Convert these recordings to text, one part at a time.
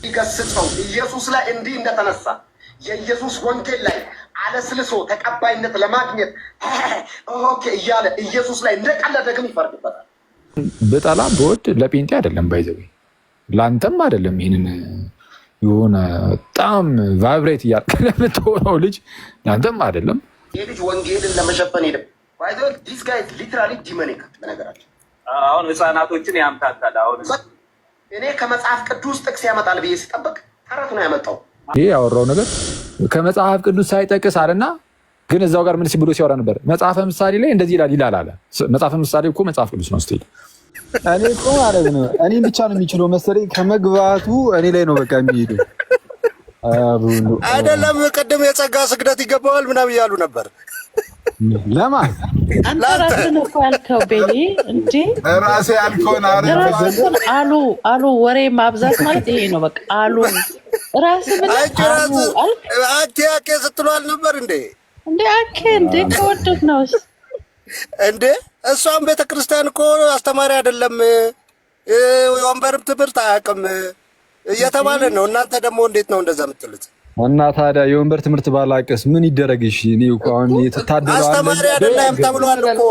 ይገስጸው ኢየሱስ ላይ እንዲህ እንደተነሳ የኢየሱስ ወንጌል ላይ አለስልሶ ተቀባይነት ለማግኘት ኦኬ እያለ ኢየሱስ ላይ እንደቀለደ ግን ይፈርድበታል። በጣላ በወድ ለጴንጤ አይደለም ባይዘው ላንተም አይደለም። ይሄንን የሆነ በጣም ቫይብሬት እያልክ ለምትሆነው ልጅ ላንተም አይደለም። ይሄ ልጅ ወንጌልን ለመሸፈን ሄደ ባይዘው ዲስ ጋይ ሊትራሊ ዲሞኒክ በነገራችን አሁን ህፃናቶችን ያምታታል። አሁን እኔ ከመጽሐፍ ቅዱስ ጥቅስ ያመጣል ብዬ ሲጠብቅ ተረት ነው ያመጣው። ይሄ ያወራው ነገር ከመጽሐፍ ቅዱስ ሳይጠቅስ አለና ግን እዛው ጋር ምን ሲብሎ ሲያወራ ነበር? መጽሐፈ ምሳሌ ላይ እንደዚህ ይላል አለ። መጽሐፈ ምሳሌ እኮ መጽሐፍ ቅዱስ ነው ስትል እኔ እኮ ማለት ነው እኔን ብቻ ነው የሚችለው መሰለኝ። ከመግባቱ እኔ ላይ ነው በቃ የሚሄደው አይደለም። ቅድም የጸጋ ስግደት ይገባዋል ምናምን እያሉ ነበር። ለማን አንተ ራስህ ነው ያልከው? ቤሊ እንዴ ራሴ ያልከውን አሉ ወሬ ማብዛት ማለት ይሄ ነው በቃ አሉ ራስህ ብለህ አንቺ አኬ ስትሏል ነበር እንዴ? እንዴ አኬ እንዴ ከወደድ ነው እንዴ? እሷም ቤተክርስቲያን እኮ አስተማሪ አይደለም የወንበርም ትምህርት አያውቅም እየተባለ ነው። እናንተ ደግሞ እንዴት ነው እንደዛ የምትሉት? እና ታዲያ የወንበር ትምህርት ባላቀስ ምን ይደረግሽ? እኔ እኮ አሁን የተታደለው አስተማሪ አይደለም ተብሏል እኮ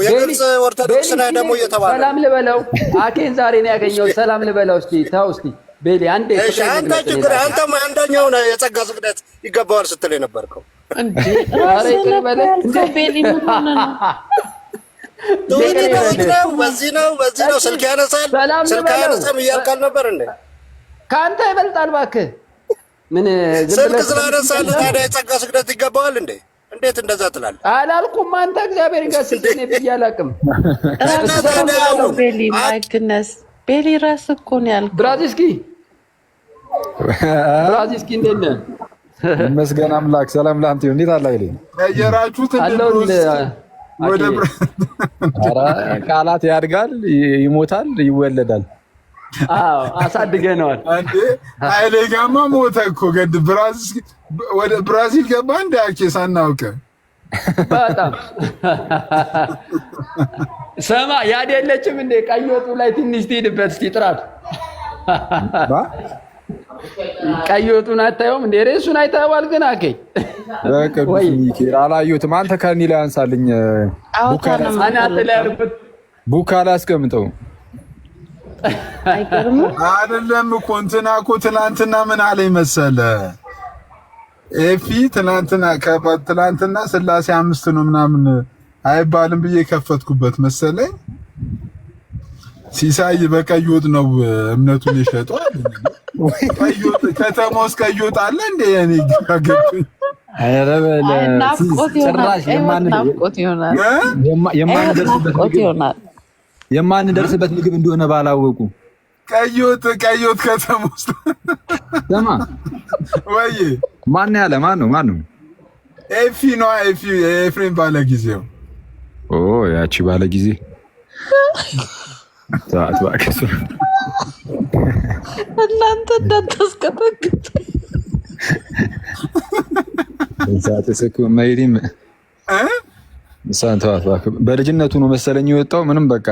የግብጽ ኦርቶዶክስ ነው ደግሞ እየተባለ። ሰላም ልበለው አኬን ዛሬ ነው ያገኘው። ሰላም ልበለው እስቲ ተው እስቲ ቤሊ አንዴ። እሺ አንተ ችግር አንተም አንደኛው ነው የጸጋ ስግደት ይገባዋል ስትል የነበርከው እንዴ? ራስህ ነው ቤሊ ምን ሆነ ነው? በዚህ ነው ስልክ ያነሳል ስልክ ያነሳም እያልካል ነበር እንዴ? ከአንተ ይበልጣል እባክህ። ምን ስልክ ስላነሳል ታዲያ የጸጋ ስግደት ይገባዋል እንዴ? እንዴት እንደዛ ትላለህ? አላልኩም። አንተ እግዚአብሔር ይገስጽ እኔ ብዬ አላውቅም። ቤሊ ማይ ግነስ ቤሊ ራስህ እኮ ነው ያልከው። ብራዚስኪ እንዴት ነህ? ይመስገን አምላክ። ሰላም ላንተ ይሁን። እንዴት አለ አይደል? ያየራችሁት ወደ ቃላት ያድጋል፣ ይሞታል፣ ይወለዳል። አዎ አሳድገነዋል። አንዴ አይሌ ጋማ ሞተ እኮ ገድ ወደ ብራዚል ገባ እንደ አኬ ሳናውቅ በጣም ሰማ ያደለችም እንደ ቀይ ወጡ ላይ ትንሽ ትሄድበት እስቲ ጥራት ቀይ ወጡን አታየውም እንደ ሬሱን አይተኸዋል? ግን አኬ ወይ አላየሁትም። አንተ ከእኔ ላይ አንሳልኝ። ቡካ ላይ አስቀምጠው። አይገርምም? አይደለም እኮ እንትና እኮ ትናንትና ምን አለኝ መሰለህ ኤፊ ትናንትና ስላሴ 5 ነው ምናምን አይባልም ብዬ ከፈትኩበት መሰለኝ። ሲሳይ በቀይ ወጥ ነው እምነቱን የሸጠው አለኝ። ቀይ ወጥ ከተማ ውስጥ ቀይ ወጥ አለ እንዴ? እኔ ገባኝ። የማንደርስበት ምግብ እንደሆነ ባላወቁ ቀይ ወጥ ከተማ ውስጥ ለማ ወይ ማን ያለ ማን ነው? ኤፊ ነው ኤፍሬም ባለጊዜው። ያቺ ባለጊዜ ታት ባከሱ እናንተ እንዳታስቀጠቅጡ ተሰኩ ማይሪም ሳንታው በልጅነቱ ነው መሰለኝ የወጣው። ምንም በቃ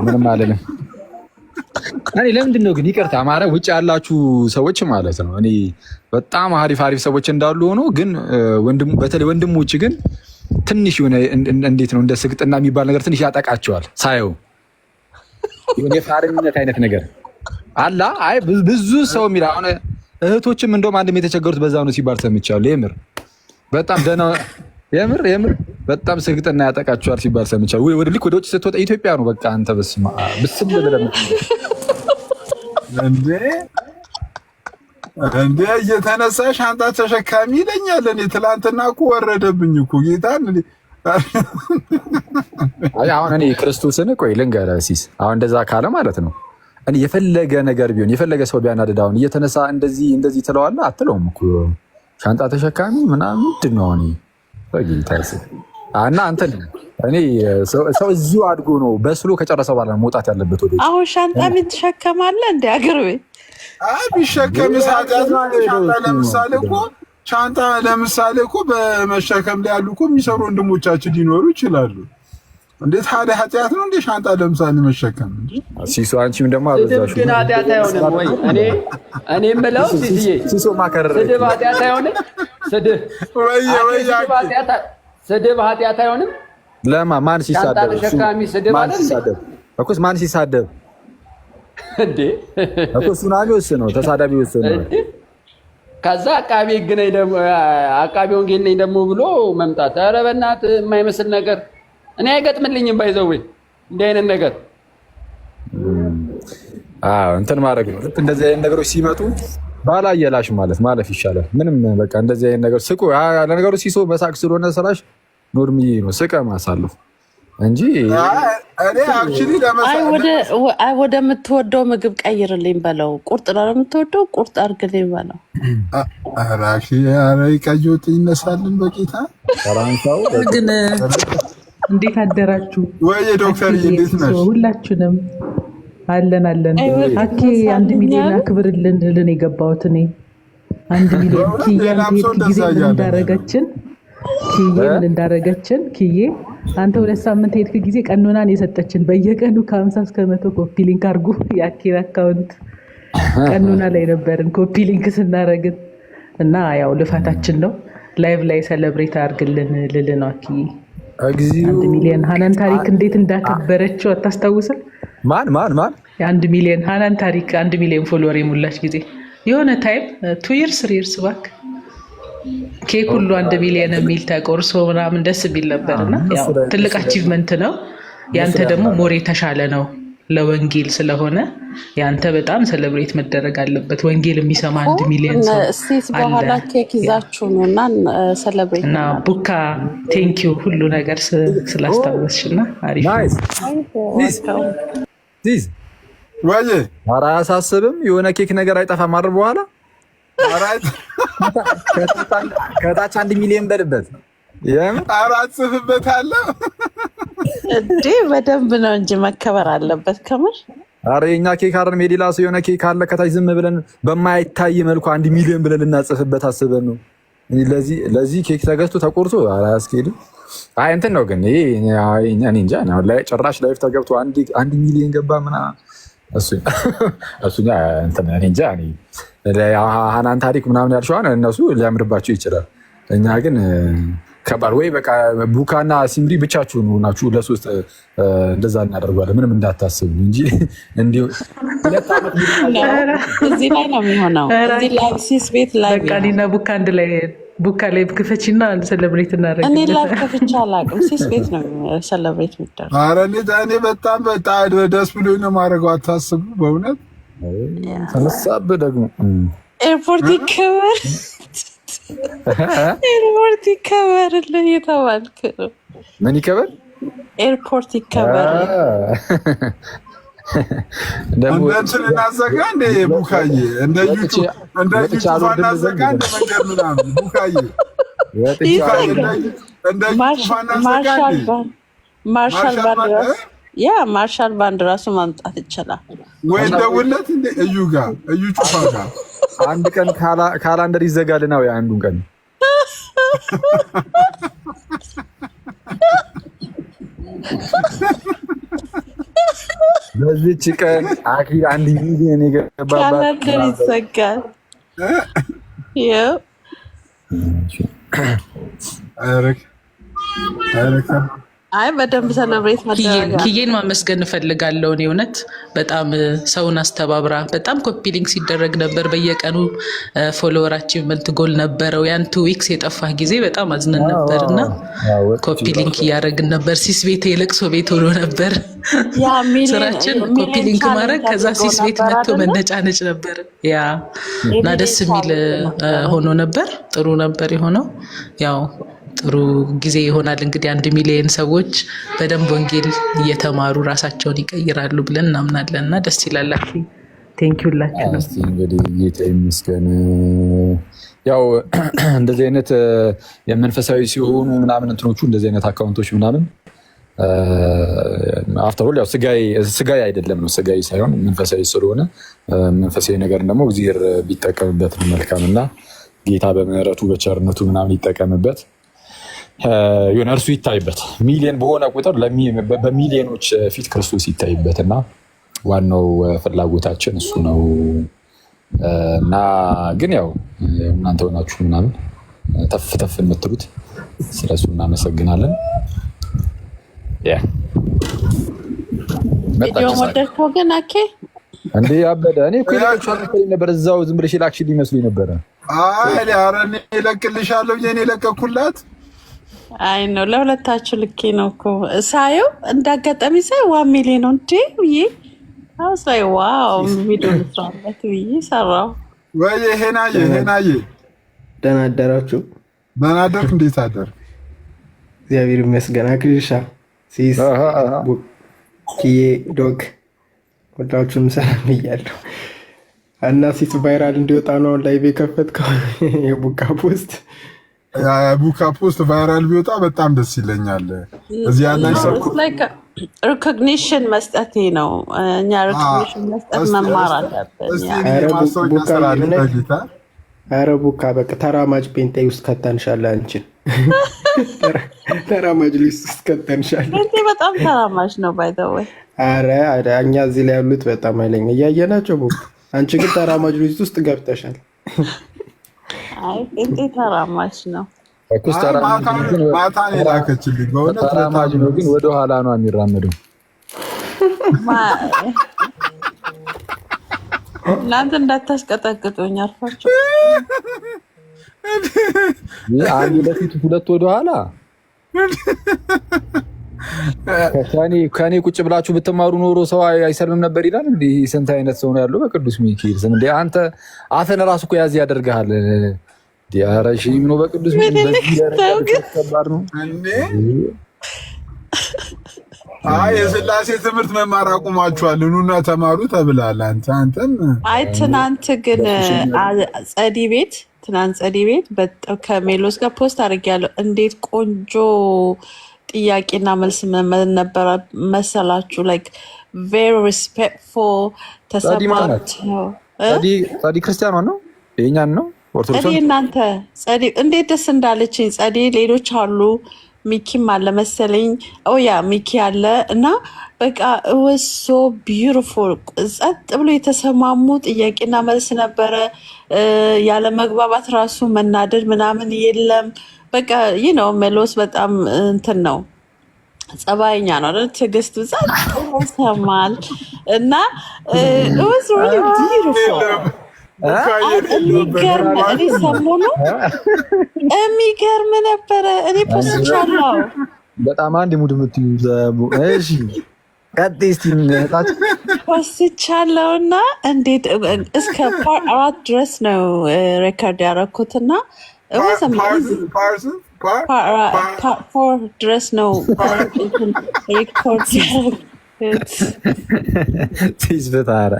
ምንም አለለም። እኔ ለምንድን ነው ግን ይቅርታ ማረ ውጭ ያላችሁ ሰዎች ማለት ነው። እኔ በጣም አሪፍ ሰዎች እንዳሉ ሆኖ ግን በተለይ ወንድሞች ግን ትንሽ የሆነ እንዴት ነው እንደ ስግጥና የሚባል ነገር ትንሽ ያጠቃቸዋል ሳየው። የሆነ የፋርሚነት አይነት ነገር አላ አይ ብዙ ሰው የሚል አሁን እህቶችም እንደውም አንድም የተቸገሩት በዛው ነው ሲባል ሰምቻለሁ። የምር በጣም ደህና የምር በጣም ስግጥና ያጠቃቸዋል ሲባል ሰምቻለሁ። ወደ ውጭ ስትወጣ ኢትዮጵያ ነው በቃ አንተ በስማ ብስም ብለህ እንዴ እየተነሳ ሻንጣ ተሸካሚ ይለኛል። እኔ ትላንትና እኮ ወረደብኝ እኮ ጌታን። አሁን እኔ ክርስቶስን ቆይ ልንገርህ ሲስ አሁን እንደዛ ካለ ማለት ነው እኔ የፈለገ ነገር ቢሆን የፈለገ ሰው ቢያናድድ አሁን እየተነሳ እንደዚህ ትለዋለህ አትለውም እኮ ሻንጣ ተሸካሚ ምናምን ምንድን ነው እኔ በጌታ ይስጥ እና አንተ እኔ ሰው እዚሁ አድጎ ነው በስሎ ከጨረሰ በኋላ መውጣት ያለበት ወደ አሁን ሻንጣ ምን ትሸከማለህ እንደ አገር ቤት ቢሸከም ሻንጣ ለምሳሌ እኮ በመሸከም ላይ ያሉ እኮ የሚሰሩ ወንድሞቻችን ሊኖሩ ይችላሉ። እንዴት ኃጢአት ነው እንዴ ሻንጣ ለምሳሌ መሸከም? ሲሶ አንቺም ደግሞ አበዛሽ። ግን ኃጢአት አይሆንም ወይ? እኔ የምለው ሲሶ ማከረረ ስድብ ኃጢአት አይሆንም? ስድብ ኃጢአት አይሆንም? ማን ሲሳደብ? ተሸካሚ ስድብ አይደል? እኮስ ማን ሲሳደብ እንዴ? እኮ ሱናሚ ወስነው ተሳዳቢ ወስነው ከዛ አቃቢ ወንጌል ነኝ ደግሞ ብሎ መምጣት። ኧረ በእናትህ የማይመስል ነገር እኔ አይገጥምልኝም። ባይዘው እንዲህ አይነት ነገር እንትን ማድረግ ነው። እንደዚህ አይነት ነገሮች ሲመጡ ባላየላሽ ማለፍ ይሻላል። ምንም በቃ እንደዚህ አይነት ነገር ስቁ። ለነገሩ ሲሶ በሳቅ ስለሆነ ስራሽ ኖርምዬ ነው፣ ስቀ ማሳለፍ እንጂ ወደምትወደው ምግብ ቀይርልኝ በለው። ቁርጥ ነው የምትወደው፣ ቁርጥ አድርግልኝ በለው። ቀይ ወጥ ይነሳልን በጌታ ፈራንሳው። ግን እንዴት አደራችሁ? ወይ ዶክተር እንዴት ነሽ? ሁላችንም አለን። አኬ 1 ሚሊዮን አክብርልን ልልን የገባሁት እኔ 1 ሚሊዮን ኪያን ጊዜ ምን እንዳረገችን ኪዬ አንተ 2 ሳምንት ሄድክ ጊዜ ቀኖናን የሰጠችን በየቀኑ ከ50 እስከ 100 ኮፒ ሊንክ አድርጉ። የአኬን አካውንት ቀኖና ላይ ነበርን ኮፒ ሊንክ ስናረግን እና ያው ልፋታችን ነው። ላይቭ ላይ ሰለብሬት አድርግልን ልል ነው አኬ። 1 ሚሊዮን ሀናን ታሪክ እንዴት እንዳከበረችው አታስታውስም? ማን 1 ሚሊዮን ሀናን ታሪክ 1 ሚሊዮን ፎሎወር የሞላች ጊዜ የሆነ ታይም 2 years 3 years ባክ ኬክ ሁሉ 1 ሚሊዮን የሚል ተቆርሶ ምናምን ደስ ቢል ነበርና ያው ትልቅ አቺቭመንት ነው። ያንተ ደግሞ ሞር የተሻለ ነው ለወንጌል ስለሆነ ያንተ በጣም ሴሌብሬት መደረግ አለበት። ወንጌል የሚሰማ 1 ሚሊዮን ሰው እስቲ በኋላ ኬክ ይዛችሁ ነውና ሴሌብሬት እና ቡካ ቴንክ ዩ ሁሉ ነገር ስላስታወስሽና አሪፍ ዚዝ ወይ ኧረ አያሳስብም። የሆነ ኬክ ነገር አይጠፋም አይደል? በኋላ ከታች 1 ሚሊዮን በልበት አራት ጽፍበታለሁ እንዴ በደንብ ነው እንጂ መከበር አለበት ከምር። ኧረ የኛ ኬክ አይደለም የሌላ ሰው የሆነ ኬክ አለ ከታች ዝም ብለን በማይታይ መልኩ 1 ሚሊዮን ብለን ልናጽፍበት አስበን ነው። ለዚህ ኬክ ተገዝቶ ተቆርሶ ኧረ አያስኬድም። አይ እንትን ነው ግን ይሄ እኔ እንጃ ነው ላይ ጭራሽ ላይፍ ተገብቶ 1 ሚሊዮን ገባ ምናምን እሱኛ እንትን እኔ እንጃ ሀናን ታሪክ ምናምን ያልሽዋን እነሱ ሊያምርባቸው ይችላል። እኛ ግን ከባድ ወይ በቃ ቡካና ሲምሪ ብቻችሁን ሆናችሁ ለ3 እንደዛ እናደርጓለን። ምንም እንዳታስቡ እንጂ እንዲሁ 2 ዓመት እዚህ ላይ ነው የሚሆነው። እዚህ ላይ ሲስ ቤት ላይ በቃ እኔና ቡካ አንድ ላይ ቡካ ላይ ክፈችና ሴሌብሬት እናደርግ። እኔ ላይ ከፍቻ አላውቅም። ሲስ ቤት ነው ሴሌብሬት የሚደረግ። ኧረ እኔ በጣም ደስ ብሎኝ ነው የማደርገው። አታስቡ በእውነት ተነሳብህ ደግሞ ኤርፖርት ይከበር ኤርፖርት ይከበርልህ የተባልክ ነው። ምን ይከበር? ኤርፖርት ይከበር ደግሞ እንትን እናዘጋ እንደ ቡካዬ እንደ ዩቱብ እናዘጋ እንደ መንገድ ምናምን ቡካዬ ማርሻል ባንድ ራሱ ማምጣት ይችላል ወይ? ደውለት እንደ እዩ ጋር እዩ ጩፋ ጋር አንድ ቀን ካላንደር ይዘጋልና ወይ አንዱን ቀን በዚህች ቀን አኪል 1 ሚሊዮን የገባባት ካላንደር ይዘጋል። ይኸው አይ በደንብ ሰለብሬት ማድረግ ኪዬን ማመስገን እፈልጋለሁ። እኔ እውነት በጣም ሰውን አስተባብራ በጣም ኮፒ ሊንክ ሲደረግ ነበር በየቀኑ ፎሎወር አቺቭመንት ጎል ነበረው። ያን 2 weeks የጠፋህ ጊዜ በጣም አዝነን ነበር እና ኮፒ ሊንክ እያደረግን ነበር። ሲስ ቤት የለቅሶ ቤት ሆኖ ነበር ስራችን ኮፒ ሊንክ ማድረግ። ከዛ ሲስ ቤት መጥቶ መነጫነጭ ነበር ያ እና ደስ የሚል ሆኖ ነበር። ጥሩ ነበር የሆነው። ያው ጥሩ ጊዜ ይሆናል እንግዲህ 1 ሚሊዮን ሰዎች በደንብ ወንጌል እየተማሩ ራሳቸውን ይቀይራሉ ብለን እናምናለን እና ደስ ይላል። ቴንኪው ላችሁ እንግዲህ ጌታ ይመስገን። ያው እንደዚህ አይነት የመንፈሳዊ ሲሆኑ ምናምን እንትኖቹ እንደዚህ አይነት አካውንቶች ምናምን አፍተር ኦል ያው ስጋይ አይደለም ነው ስጋይ ሳይሆን መንፈሳዊ ስለሆነ መንፈሳዊ ነገር ደግሞ እግዚአብሔር ቢጠቀምበት ነው መልካም እና ጌታ በምህረቱ በቸርነቱ ምናምን ይጠቀምበት። የሆነ እርሱ ይታይበት ሚሊዮን በሆነ ቁጥር በሚሊዮኖች ፊት ክርስቶስ ይታይበት እና ዋናው ፍላጎታችን እሱ ነው እና ግን ያው እናንተ ሆናችሁ ምናምን ተፍ ተፍ የምትሉት ስለሱ እናመሰግናለን። ቪዲዮ ሞደልከው ግን አኬ እንዴ አበደ። እኔ እኮ ይለቅልሻለሁ ነበር እዛው ዝም ብለሽ ላክሽልኝ መስሎኝ ነበር። አይ አረኔ ለቅልሻለሁ የኔ ለቀኩላት። አይ ነው ለሁለታችሁ ልኬ ነው እኮ ሳየው እንዳጋጣሚ ሳይ 1 ሚሊዮን ነው እንዴ ብዬ አውስ ላይ ዋው ቪዲዮ ልስራለት ብዬ ሰራው። ወይ ሄናዬ ደህና አደራችሁ? ደህና አደርክ? እንዴት አደርክ? እግዚአብሔር ይመስገን። አክሪሻ ሲስ ኪዬ ዶግ ሁላችሁም ሰላም ብያለሁ። እና ሲስ ቫይራል እንዲወጣ ነው ላይቭ የከፈትከው የቡካ ፖስት ቫይራል ቢወጣ በጣም ደስ ይለኛል። እዚህ ያላችሁ ሰው ሪኮግኒሽን መስጠት ነው። እኛ ሪኮግኒሽን መስጠት መማር አለብን። ኧረ ቡካ በቃ ተራማጅ ፔንቴ ውስጥ ከተንሻለ አንቺን ተራማጅ ሊስት ውስጥ ከተንሻለ። ፔንቴ በጣም ተራማጅ ነው ባይ ዘ ወይ። ኧረ እኛ እዚህ ላይ ያሉት በጣም ኃይለኛ እያየናቸው ቡካ፣ አንቺ ግን ተራማጅ ሊስት ውስጥ ገብተሻል። አይ ፔንቴ ተራማጅ ነው። ማታን የላከችልኝ በእውነት ተራማጅ ነው፣ ግን ወደኋላ ነው የሚራመደው። እናንተ እንዳታስቀጠቅጡኝ አርፋችሁ። አንድ ለፊት ሁለት ወደኋላ። ከኔ ቁጭ ብላችሁ ብትማሩ ኖሮ ሰው አይሰልምም ነበር ይላል። እንዲህ ስንት አይነት ሰው ነው ያለው በቅዱስ ሚካኤል ስም። እንደ አንተ አፈን ራሱ እኮ ያዝ ያደርግሃል። ዲያራሺ ነው በቅዱስ ሚካኤል ከባድ ነው። አይ የስላሴ ትምህርት መማር አቁማችኋል ኑና ተማሩ ተብላል። አንተም አይ ትናንት ግን ጸዲ ቤት በጣም ከሜሎስ ጋር ፖስት አድርጌያለሁ። እንዴት ቆንጆ ጥያቄና መልስ ነበረ መሰላችሁ። ላይክ ቬሪ ሪስፔክትፉል ተሰማቸው። ጸዲ ክርስቲያኗ ነው የኛን ነው ኦርቶዶክስ እናንተ ጸዲ እንዴት ደስ እንዳለችኝ። ጸዲ ሌሎች አሉ ሚኪም አለ መሰለኝ። ያ ሚኪ አለ እና በቃ was so beautiful። ጸጥ ብሎ የተሰማሙ ጥያቄና መልስ ነበረ። ያለ መግባባት ራሱ መናደድ ምናምን የለም። በቃ ሜሎስ በጣም እንትን ነው ጸባይኛ ነው አይደል? ትዕግስቱ ጸጥ ይሰማል እና was really beautiful። የሚገርም ነበረ። እኔ ፖስቻለሁ በጣም አንድ ሙድ የምትዩ እሺ ፖስቻለሁ እና እንዴት እስከ ፓርት 4 ድረስ ነው ሬከርድ ያደረኩትና ፓርት 4 ድረስ ነው ሬኮርድ ትዝበታረ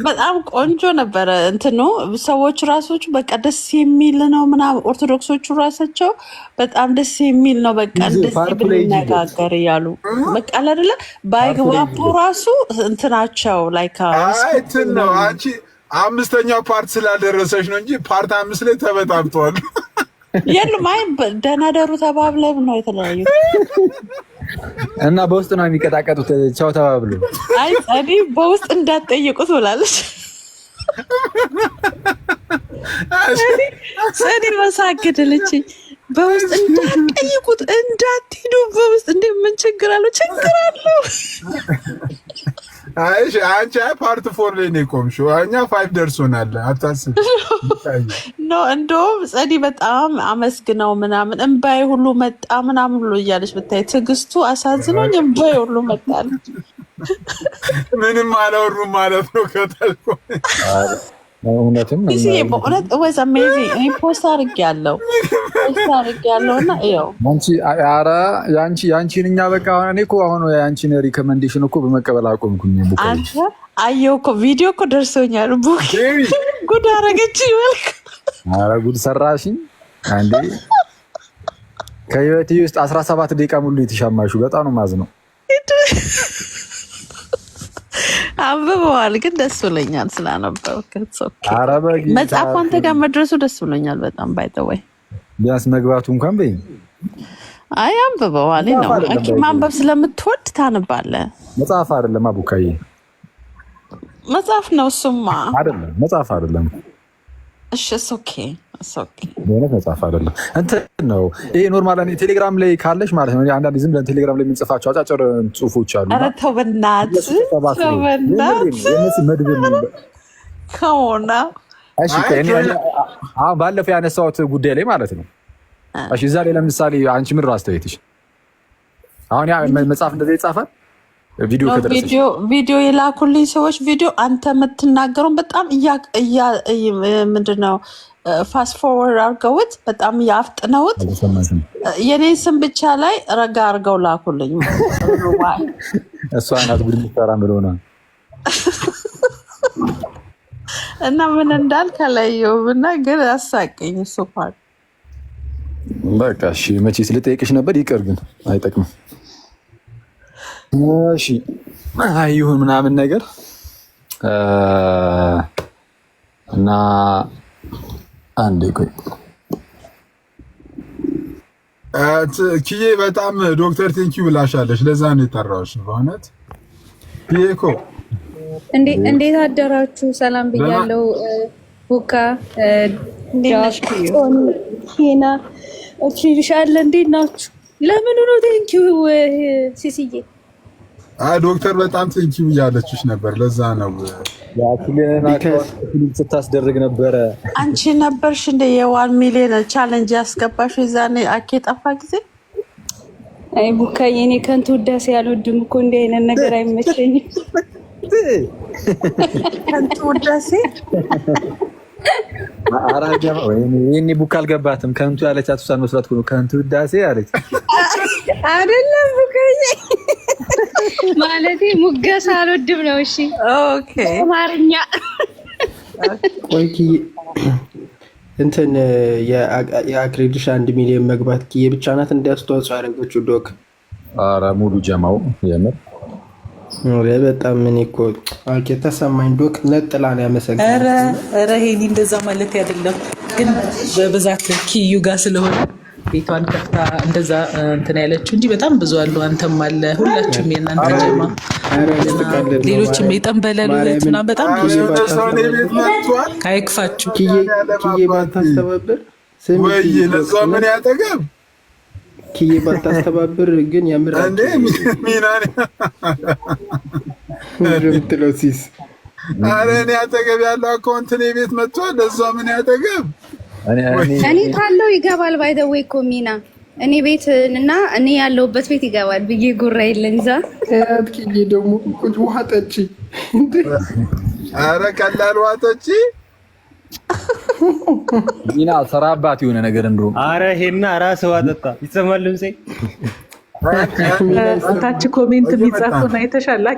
በጣም ቆንጆ ነበረ። እንትኑ ሰዎች ራሶቹ በቃ ደስ የሚል ነው ምናምን፣ ኦርቶዶክሶቹ ራሳቸው በጣም ደስ የሚል ነው በቃ እንደዚህ ብንነጋገር እያሉ በቃ አይደለ ባይግባቡ ራሱ እንትናቸው ላይክ እንትን ነው። አንቺ 5ኛው ፓርት ስላልደረሰች ነው እንጂ ፓርት 5 ላይ ተበጣብጧል። የሉም አይ ደህና ደሩ ተባብለው ነው የተለያዩት እና በውስጥ ነው የሚቀጣቀጡት። ቻው ተባብሉ። አይ ጸዲ በውስጥ እንዳትጠይቁት ብላለች። ጸዲ መሳገደለች። በውስጥ እንዳትጠይቁት እንዳትሄዱ በውስጥ ምን ችግር አለው? ችግር አለው። አይ አንቺ ፓርት 4 ላይ ነው የቆምሽው። እኛ 5 ደርሶናል። አታስብ ኖ እንደውም ጸዲ በጣም አመስግነው ምናምን እምባዬ ሁሉ መጣ ምናምን ብሎ እያለች ብታይ ትዕግስቱ አሳዝኖኝ እምባዬ ሁሉ መጣለች። ምንም አላወሩም ማለት ነው ከተልኩ እውነትም በእውነት ወዝ አሜዚንግ። እኔ ፖስት አድርጌያለሁ እና ይኸው ያንቺን እኛ በቃ እኔ እኮ አሁን ያንቺን ሪኮመንዴሽን እኮ በመቀበል አቆምኩኝ። አንተ አየሁ እኮ ቪዲዮ እኮ ደርሶኛል። ጉድ አደረገች ይበልክ። ኧረ ጉድ ሰራሽኝ አንዴ። ከህይወቴ ውስጥ 17 ደቂቃ ሙሉ የተሻማሹ በጣም ነው የማዝነው። አንብበዋል፣ ግን ደስ ብሎኛል ስላነበብክ። አረበጊ መጽሐፉ አንተ ጋር መድረሱ ደስ ብሎኛል በጣም። ባይተወይ ቢያንስ መግባቱ እንኳን በይ። አይ አንብበዋል ነው ማንበብ ስለምትወድ ታነባለህ። መጽሐፍ አይደለም አቡካዬ፣ መጽሐፍ ነው እሱማ። አይደለም መጽሐፍ አይደለም። እሺ ኦኬ በእውነት መጽሐፍ አይደለም እንትን ነው ይሄ። ኖርማል ቴሌግራም ላይ ካለሽ ማለት ነው። አንዳንድ ዝም ብለን ቴሌግራም ላይ የምንጽፋቸው አጫጭር ጽሁፎች አሉ። ኧረ ተው በእናትህ ከሆነ ባለፈው ያነሳሁት ጉዳይ ላይ ማለት ነው። እሺ እዛ ላይ ለምሳሌ አንቺ ምን አስተያየትሽ? አሁን ያ መጽሐፍ እንደዚህ ይጻፋል። ቪዲዮ የላኩልኝ ሰዎች ቪዲዮ አንተ የምትናገረውን በጣም ምንድነው ፋስት ፎርወርድ አድርገውት በጣም ያፍጥነውት የኔን ስም ብቻ ላይ ረጋ አድርገው ላኩልኝ። እሷ ናት ጉድ ምትሰራ ብለውና እና ምን እንዳልክ አላየሁም እና ግን አሳቀኝ እሱ ፓርት። በቃ እሺ መቼስ ልጠይቅሽ ነበር ይቅር፣ ግን አይጠቅምም። እሺ አይሁን ምናምን ነገር እና አንዴ ቆይ ኪዬ በጣም ዶክተር ቴንኪው ብላሻለች። ለዛ ነው የጠራሁሽ። በእውነት ኪዬ እኮ እንዴት አደራችሁ? ሰላም ብያለሁ። ቡካ ዳሽቶን ሄና ኦፕሽንሻለ እንዴት ናችሁ? ለምን ነው ቴንኪው ሲሲዬ? ዶክተር በጣም ቴንኪው እያለችሽ ነበር። ለዛ ነው ስታስደርግ ነበረ። አንቺ ነበርሽ እንደ የ1 ሚሊዮን ቻሌንጅ ያስገባሽ የዛኔ አኬ ጠፋ ጊዜ። አይ ቡካዬ እኔ ከንቱ ውዳሴ አልወድም እኮ እንዲህ አይነት ነገር አይመቸኝም። ከንቱ ውዳሴ አራጃ ወይኔ ቡካ አልገባትም። ከንቱ ያለቻት እሷን መስራት ነው። ከንቱ ውዳሴ አለች አይደለም ቡካዬ ማለቴ ሙገሳ አልወድም ነው። እሺ ኦኬ አማርኛ ቆይ እንትን የአክሬዲሽ 1 ሚሊዮን መግባት ኪዬ ብቻ ናት እንዲያስተዋጽኦ ያደረገችው ዶክ? ኧረ ሙሉ ጀማው የምር በጣም ምን እኮ ተሰማኝ። ዶክ ነጥላ ነው ያመሰግናል። ኧረ ሄኒ እንደዛ ማለት አይደለም፣ ግን በብዛት ኪዩ ጋር ስለሆነ ቤቷን ከፍታ እንደዛ እንትን ያለችው እንጂ በጣም ብዙ አሉ። አንተም አለ፣ ሁላችሁም የእናንተ ጀማ፣ ሌሎችም የጠንበለሉ ቤትና በጣም ብዙ አይክፋችሁ። ኪዬ ባታስተባብር ወይ ለዛ ምን ያጠገብ ኪዬ ባታስተባብር ግን የምር እንዴ ሚናኔ ምትለው ሲስ አረ እኔ አጠገብ ያለው አካውንት እኔ ቤት መጥቷል። ለዛ ምን ያጠገብ እኔ ካለው ይገባል። ባይ ዘ ዌይ እኮ ሚና እኔ ቤት እና እኔ ያለሁበት ቤት ይገባል ብዬ ጉራ የለን ዛ አጥቂኝ ደግሞ ቁጭ ውሃ ጠጪ። አረ ቀላል ውሃ ጠጪ ሚና ሰራባት የሆነ ነገር እንደው አረ ሄና ራስ ውሃ ጠጣ ይሰማል እንሴ ታች ኮሜንት የሚጻፈውን አይተሻላ?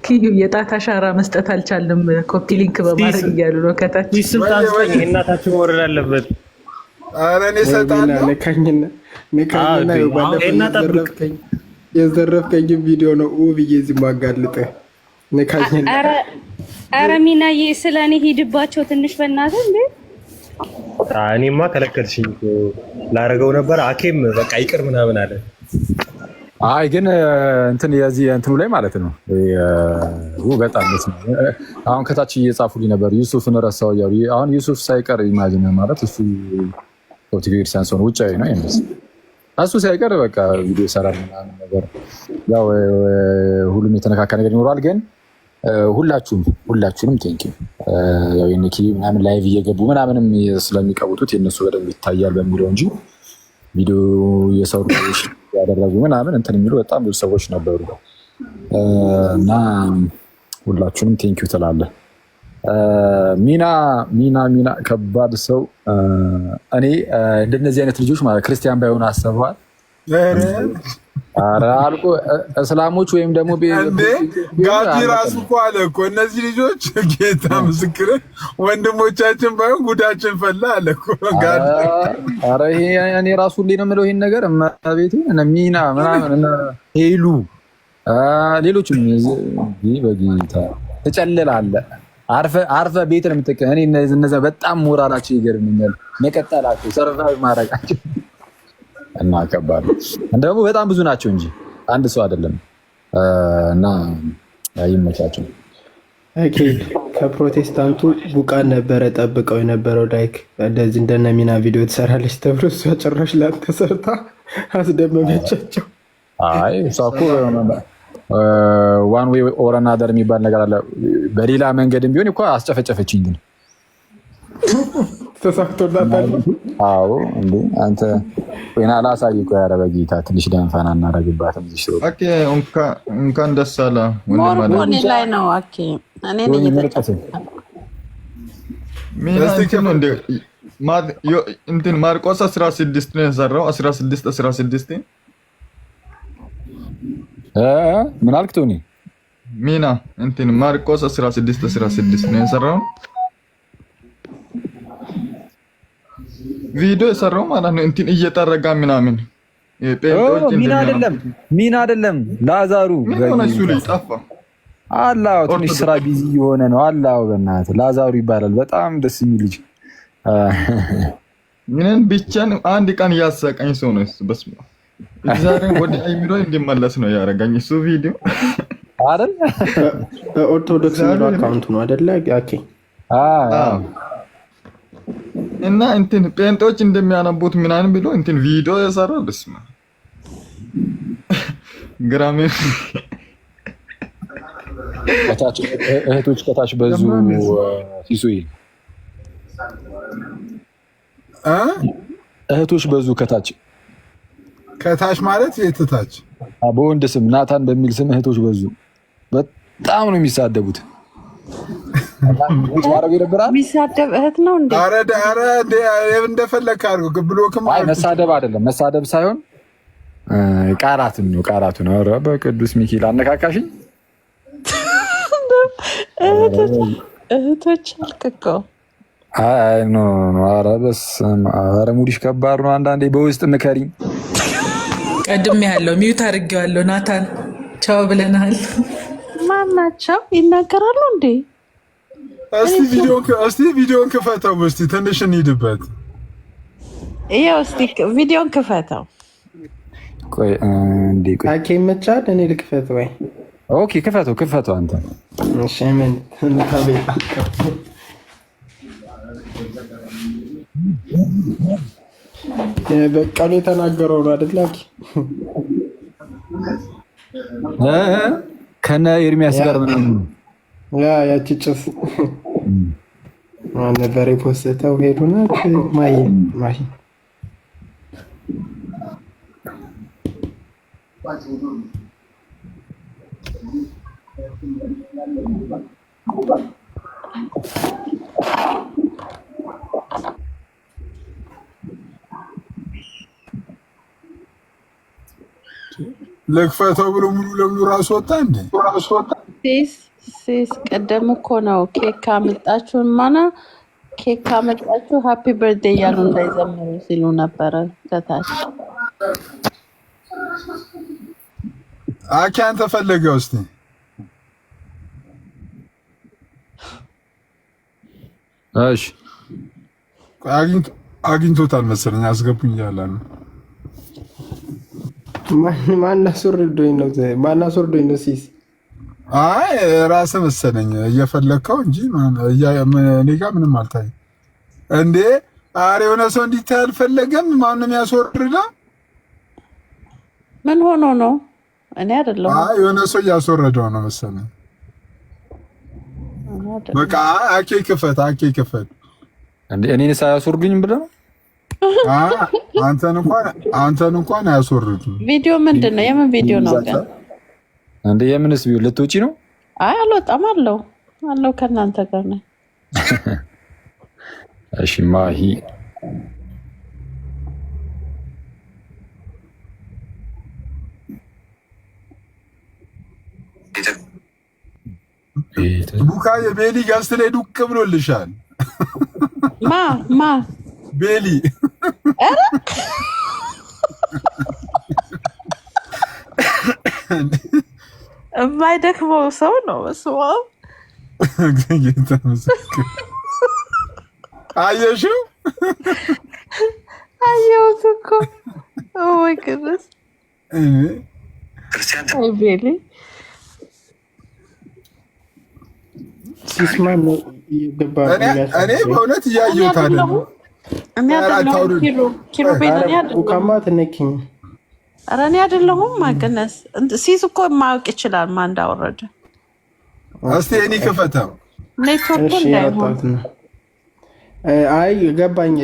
ኪዩ የጣት አሻራ መስጠት አልቻለም ኮፒ ሊንክ በማድረግ እያሉ ነው ከታች። ይስም ታስጠኝ እናታችሁ መውረድ አለበት። አረ እኔ ሰጣለሁ ነካኝና የዘረፍከኝ ቪዲዮ ነው ብዬ እዚህ ማጋልጥ ነካኝና። አረ ሚናዬ ስለኔ ሂድባቸው ትንሽ በእናትህ እንዴ። እኔማ ከለከልሽኝ ላረገው ነበር። አኬም በቃ ይቅር ምናምን አለ። አይ ግን እንትን የዚህ እንትኑ ላይ ማለት ነው በጣም ደስ ነው። አሁን ከታች እየጻፉልኝ ነበር ዩሱፍን ረሳው እያሉ። አሁን ዩሱፍ ሳይቀር ኢማጂን ማለት እሱ ፖርቱጊዝ ሳንሶን ውጫዊ ነው ይመስል እሱ ሳይቀር በቃ ቪዲዮ ሰራል ምናምን ነገር። ያው ሁሉም የተነካካ ነገር ይኖራል። ግን ሁላችሁንም ቴንኪው። ያው የነኪ ምናምን ላይቭ እየገቡ ምናምንም ስለሚቀውጡት የነሱ በደንብ ይታያል በሚለው እንጂ ቪዲዮ የሰሩ ያደረጉ ምናምን እንትን የሚሉ በጣም ብዙ ሰዎች ነበሩ እና ሁላችሁንም ቴንኪው ትላለህ። ሚና ከባድ ሰው። እኔ እንደነዚህ አይነት ልጆች ማለት ክርስቲያን ባይሆኑ አሰበዋል። ኧረ አልቆ እስላሞች ወይም ደግሞ ጋዲ ራሱ እኮ አለ እኮ እነዚህ ልጆች ጌታ ምስክር ወንድሞቻችን ባይሆን ጉዳችን ፈላ አለ እኮ ጋዲ። ኧረ ይሄ እኔ ራሱ ሁሌ ነው የምለው ይሄን ነገር እመቤቴ ሚና ምናምን ሄሉ ሌሎችም በጌታ ትጨልላለህ። አርፈ ቤት ነው የምትቀ እኔ እነዛ በጣም ሞራላቸው ይገርምኛል። መቀጠላቸው ሰርቫይቭ ማድረጋቸው እና ከባድ ደግሞ በጣም ብዙ ናቸው እንጂ አንድ ሰው አይደለም። እና ይመቻቸው። ኦኬ ከፕሮቴስታንቱ ቡቃን ነበረ ጠብቀው የነበረው ላይክ እንደዚህ እንደነ ሚና ቪዲዮ ትሰራለች ተብሎ እሷ ጭራሽ ላተሰርታ አስደመመቻቸው። አይ እሷ እኮ ዋን ዌይ ኦር አናዘር የሚባል ነገር አለ። በሌላ መንገድም ቢሆን እኮ አስጨፈጨፈችኝ። ግን ተሳክቶላታል። አዎ እንዴ አንተ ወይና ላሳይ እኮ ያረ በጌታ ትንሽ ደንፋና እናረግባትም እዚህ ሰው ኦኬ እንኳን ደስ አለ ሞርኮኒ ላይ ነው። ኦኬ እኔ ነኝ የተጠቀሰው እንትን ማርቆስ 16 ነው የሰራው 16 ምን አልክ ቶኒ? ሚና እንትን ማርቆስ 16 ነው የሰራው ቪዲዮ የሰራው ማለት ነው። እንትን እየጠረጋ ምናምን ሚና አይደለም ላዛሩ እሱ ልጅ ጠፋ። አላው ትንሽ ስራ ቢዚ የሆነ ነው። አላው በእናትህ ላዛሩ ይባላል። በጣም ደስ የሚል ልጅ ምንን ብቻን አንድ ቀን ያሳቀኝ ሰው ነው እሱ። በስመ አብ ዛሬ ወደ አይምሮ እንዲመለስ ነው ያደረገኝ እሱ ቪዲዮ አይደል? ኦርቶዶክስ ነው አካውንቱ ነው አይደል? ኦኬ እና እንትን ጴንጤዎች እንደሚያነቡት ምናምን ብሎ እንትን ቪዲዮ የሰራው በስመ አብ ግራሜ እህቶች ከታች በዙ ሲሱይ እህቶች በዙ ከታች ማለት የትታች በወንድ ስም ናታን በሚል ስም እህቶች በዙ። በጣም ነው የሚሳደቡት። የሚሳደብ እህት ነው እንዴ? አረ እንደፈለክ አድርጎ ብሎክም አይ መሳደብ አይደለም፣ መሳደብ ሳይሆን ቃላትን ነው ቃላቱን። ኧረ በቅዱስ ሚካኤል አነካካሽኝ። እህቶች አልከኮ አይ ኖ ኧረ በስመ አብ ኧረ ሙዲሽ ከባድ ነው። አንዳንዴ በውስጥ ምከሪኝ። ቀድሜ ያለው ሚዩት አድርጌዋለሁ። ናታን ቻው ብለናል። ማን ናቸው? ይናገራሉ እንዴ? እስቲ ቪዲዮን ክፈተው። እስቲ ትንሽ እንሂድበት። ይኸው እስቲ ቪዲዮን ክፈተው። ቆይ እንዴ ቆይ አኬ መቻል እኔ ልክፈት ወይ? ኦኬ ክፈተው አንተ። እሺ ምን ታበቃ በቃሉ የተናገረው ነው አይደል? አኬ ከነ ኤርሚያስ ጋር ምናምን ያቺ ጭስ ማን ነበር የፖስተው? ሄዱና ማይ ለክፈተው ብሎ ሙሉ ለሙሉ ራስ ወጣ እንዴ? ሲስ ቀደም እኮ ነው ኬክ ካመጣችሁ ማና ኬክ ካመጣችሁ ሃፒ በርዝዴ እያሉ እንዳይዘምሩ ሲሉ ነበረ ከታች። አኪ አንተ ፈለገው እስቲ እሺ አግኝቶታል መሰለኝ። አስገቡኝ እያለ ነው። ማን አስወርዶኝ ነው ሲስ? አይ ራስህ መሰለኝ እየፈለግከው እንጂ እኔ ጋር ምንም አልታየም። እንዴ ኧረ የሆነ ሰው እንዲታይ አልፈለገም። ማንም ያስወርደው ምን ሆኖ ነው? እኔ አይደለሁም። አይ የሆነ ሰው እያስወረደው ነው መሰለኝ። በቃ አኬ ክፈት እንዴ እኔን ሳያስወርዱኝ ብለህ ነው? አንተን እንኳን አያስወርዱም። ቪዲዮ ምንድን ነው? የምን ቪዲዮ ነው ግን? እንዴ የምንስ ቢሆን ልትወጪ ነው? አይ አልወጣም አለው ከእናንተ ጋር ነው። እሺ ማሂ ቡካ የቤሊ ጋስት ላይ ዱቅ ብሎልሻል። ማ ቤሊ የማይደክመው ሰው ነው። አየሽው? አየሁት እኮ ወይ ቅዱስ አይ ቤሊ ሲስማን ነው ይገባ። እኔ በእውነት እያየሁት አይደለም። እኔ አይደለሁም ኪሎ ቤለኔ አይደለሁም። ካማ ተነኪኝ። ኧረ እኔ አይደለሁም። ማገነስ ሲስ እኮ ማወቅ ይችላል ማን እንዳወረደ። እስቲ እኔ ከፈተው ኔትወርክ እንዳይሆን አይ ገባኝ።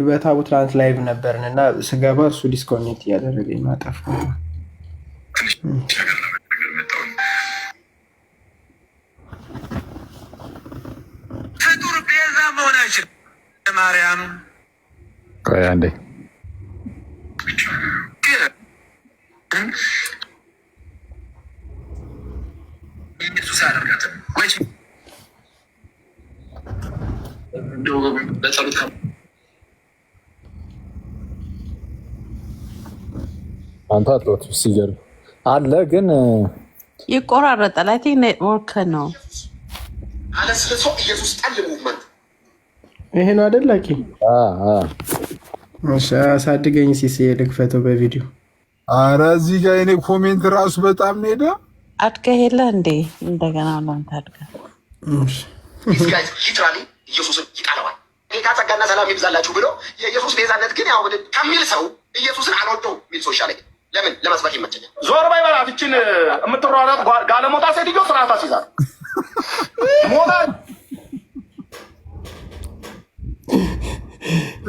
በታቡ ትራንስ ላይቭ ነበርን እና ስገባ እሱ ዲስኮኔክት እያደረገኝ ማጠፍ ፍጡር ቤዛ መሆን አይችልም። ማርያም ቆይ አንዴ ኢየሱስ አደረጋትም ወይ በጸሎት አንተ አጥቶት ሲገር አለ ግን ይቆራረጣል። አይ ቲንክ ኔትወርክ ነው። አለ ስለሶ ኢየሱስ ጠል ሙቭመንት ይሄ ነው አይደል? ላኪ እሺ፣ አሳድገኝ ሲስ ልክፈተው በቪዲዮ። ኧረ እዚህ ጋር እኔ ኮሜንት ራሱ በጣም ሄደ። አድገህ የለ እንዴ? እንደገና ነው አድገህ። እሺ ጋይስ ሊትራሊ ኢየሱስን ይጣለዋል። ጌታ ጸጋና ሰላም ይብዛላችሁ ብሎ የኢየሱስ ቤዛነት ግን ያው ከሚል ሰው ኢየሱስን አልወደው ሚል ሰው ይሻለኝ። ለምን ለመስበክ ይመቸኛል። ዞር በይ በላት። እችን የምትሯሯጥ ጋለሞታ ሴትዮ ስርዓት አስይዛል። ሞታ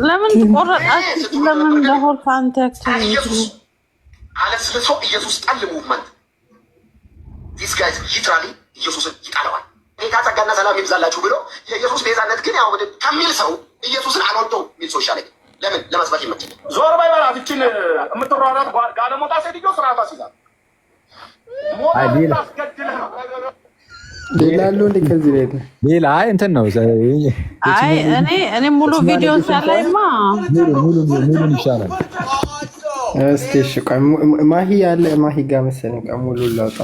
ለምን ቆረጣችሁ? ለምን ለሆል ፋንታክት ኢየሱስ አለ ስለሶ ኢየሱስ ጠል ሙቭመንት ዲስ ጋይስ ሊትራሊ ኢየሱስን ይጣለዋል። ጌታ ጸጋና ሰላም ይብዛላችሁ ብሎ የኢየሱስ ቤዛነት ግን ያው ከሚል ሰው ኢየሱስን አልወደው ሚል ሰው ይሻለኝ። ለምን ለመስበክ ይመቸኛል። ዞር በይ በላት። እችን የምትሯሯጥ ጋለሞታ ሴትዮ ስርዓት አስይዛል። ሌላ አለው እንደ ከዚህ ላይ ሌላ እንትን ነው። አይ እኔ ሙሉ ቪዲዮ ሳላይማ ሙሉን ይሻላል። እስቲ እሺ፣ ቆይ ማሂ ያለ ማሂ ጋር መሰለኝ ሙሉ ላውጣ።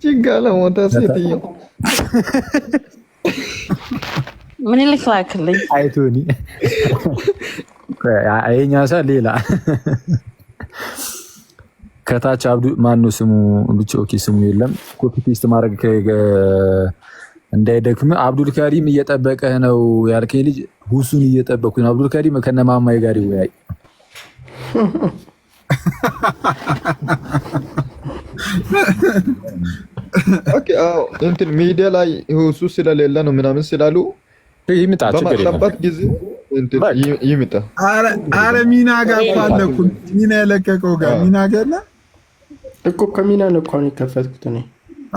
ጭጋለ ሞታ ሴትዮ ምን ይልክላክልኝ? አይቶኒ አይኛ ሳ ሌላ ከታች አብዱ ማነው ስሙ ብቻ ኦኬ፣ ስሙ የለም። ኮፒ ፔስት ማድረግ እንዳይደክም አብዱል ካሪም እየጠበቀህ ነው ያልከኝ ልጅ ሁሱን እየጠበኩ ነው። አብዱል ካሪም ከነማማይ ጋር ይወያይ። ኦኬ አዎ፣ እንትን ሚዲያ ላይ ሁሱ ስለሌለ ነው ምናምን ስላሉ ይምጣ፣ ችግር የለም በመጣበት ጊዜ እንትን ይምጣ። አረ ሚና ጋር ባለኩ ሚና የለቀቀው ጋር ሚና ጋር እኮ ከሚና ነው እኮ ነው የከፈትኩት እኔ።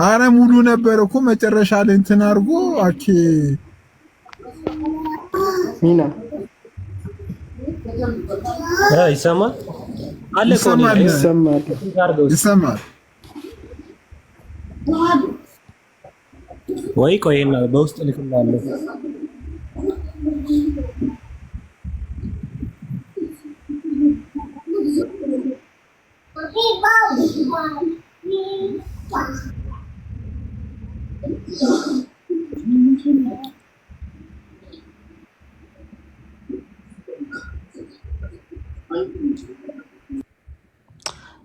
አረ ሙሉ ነበር እኮ መጨረሻ ላይ እንትን አድርጎ አኬ ሚና ይሰማል አለ እኮ ይሰማል ወይ? ቆይና በውስጥ ልክላለሁ።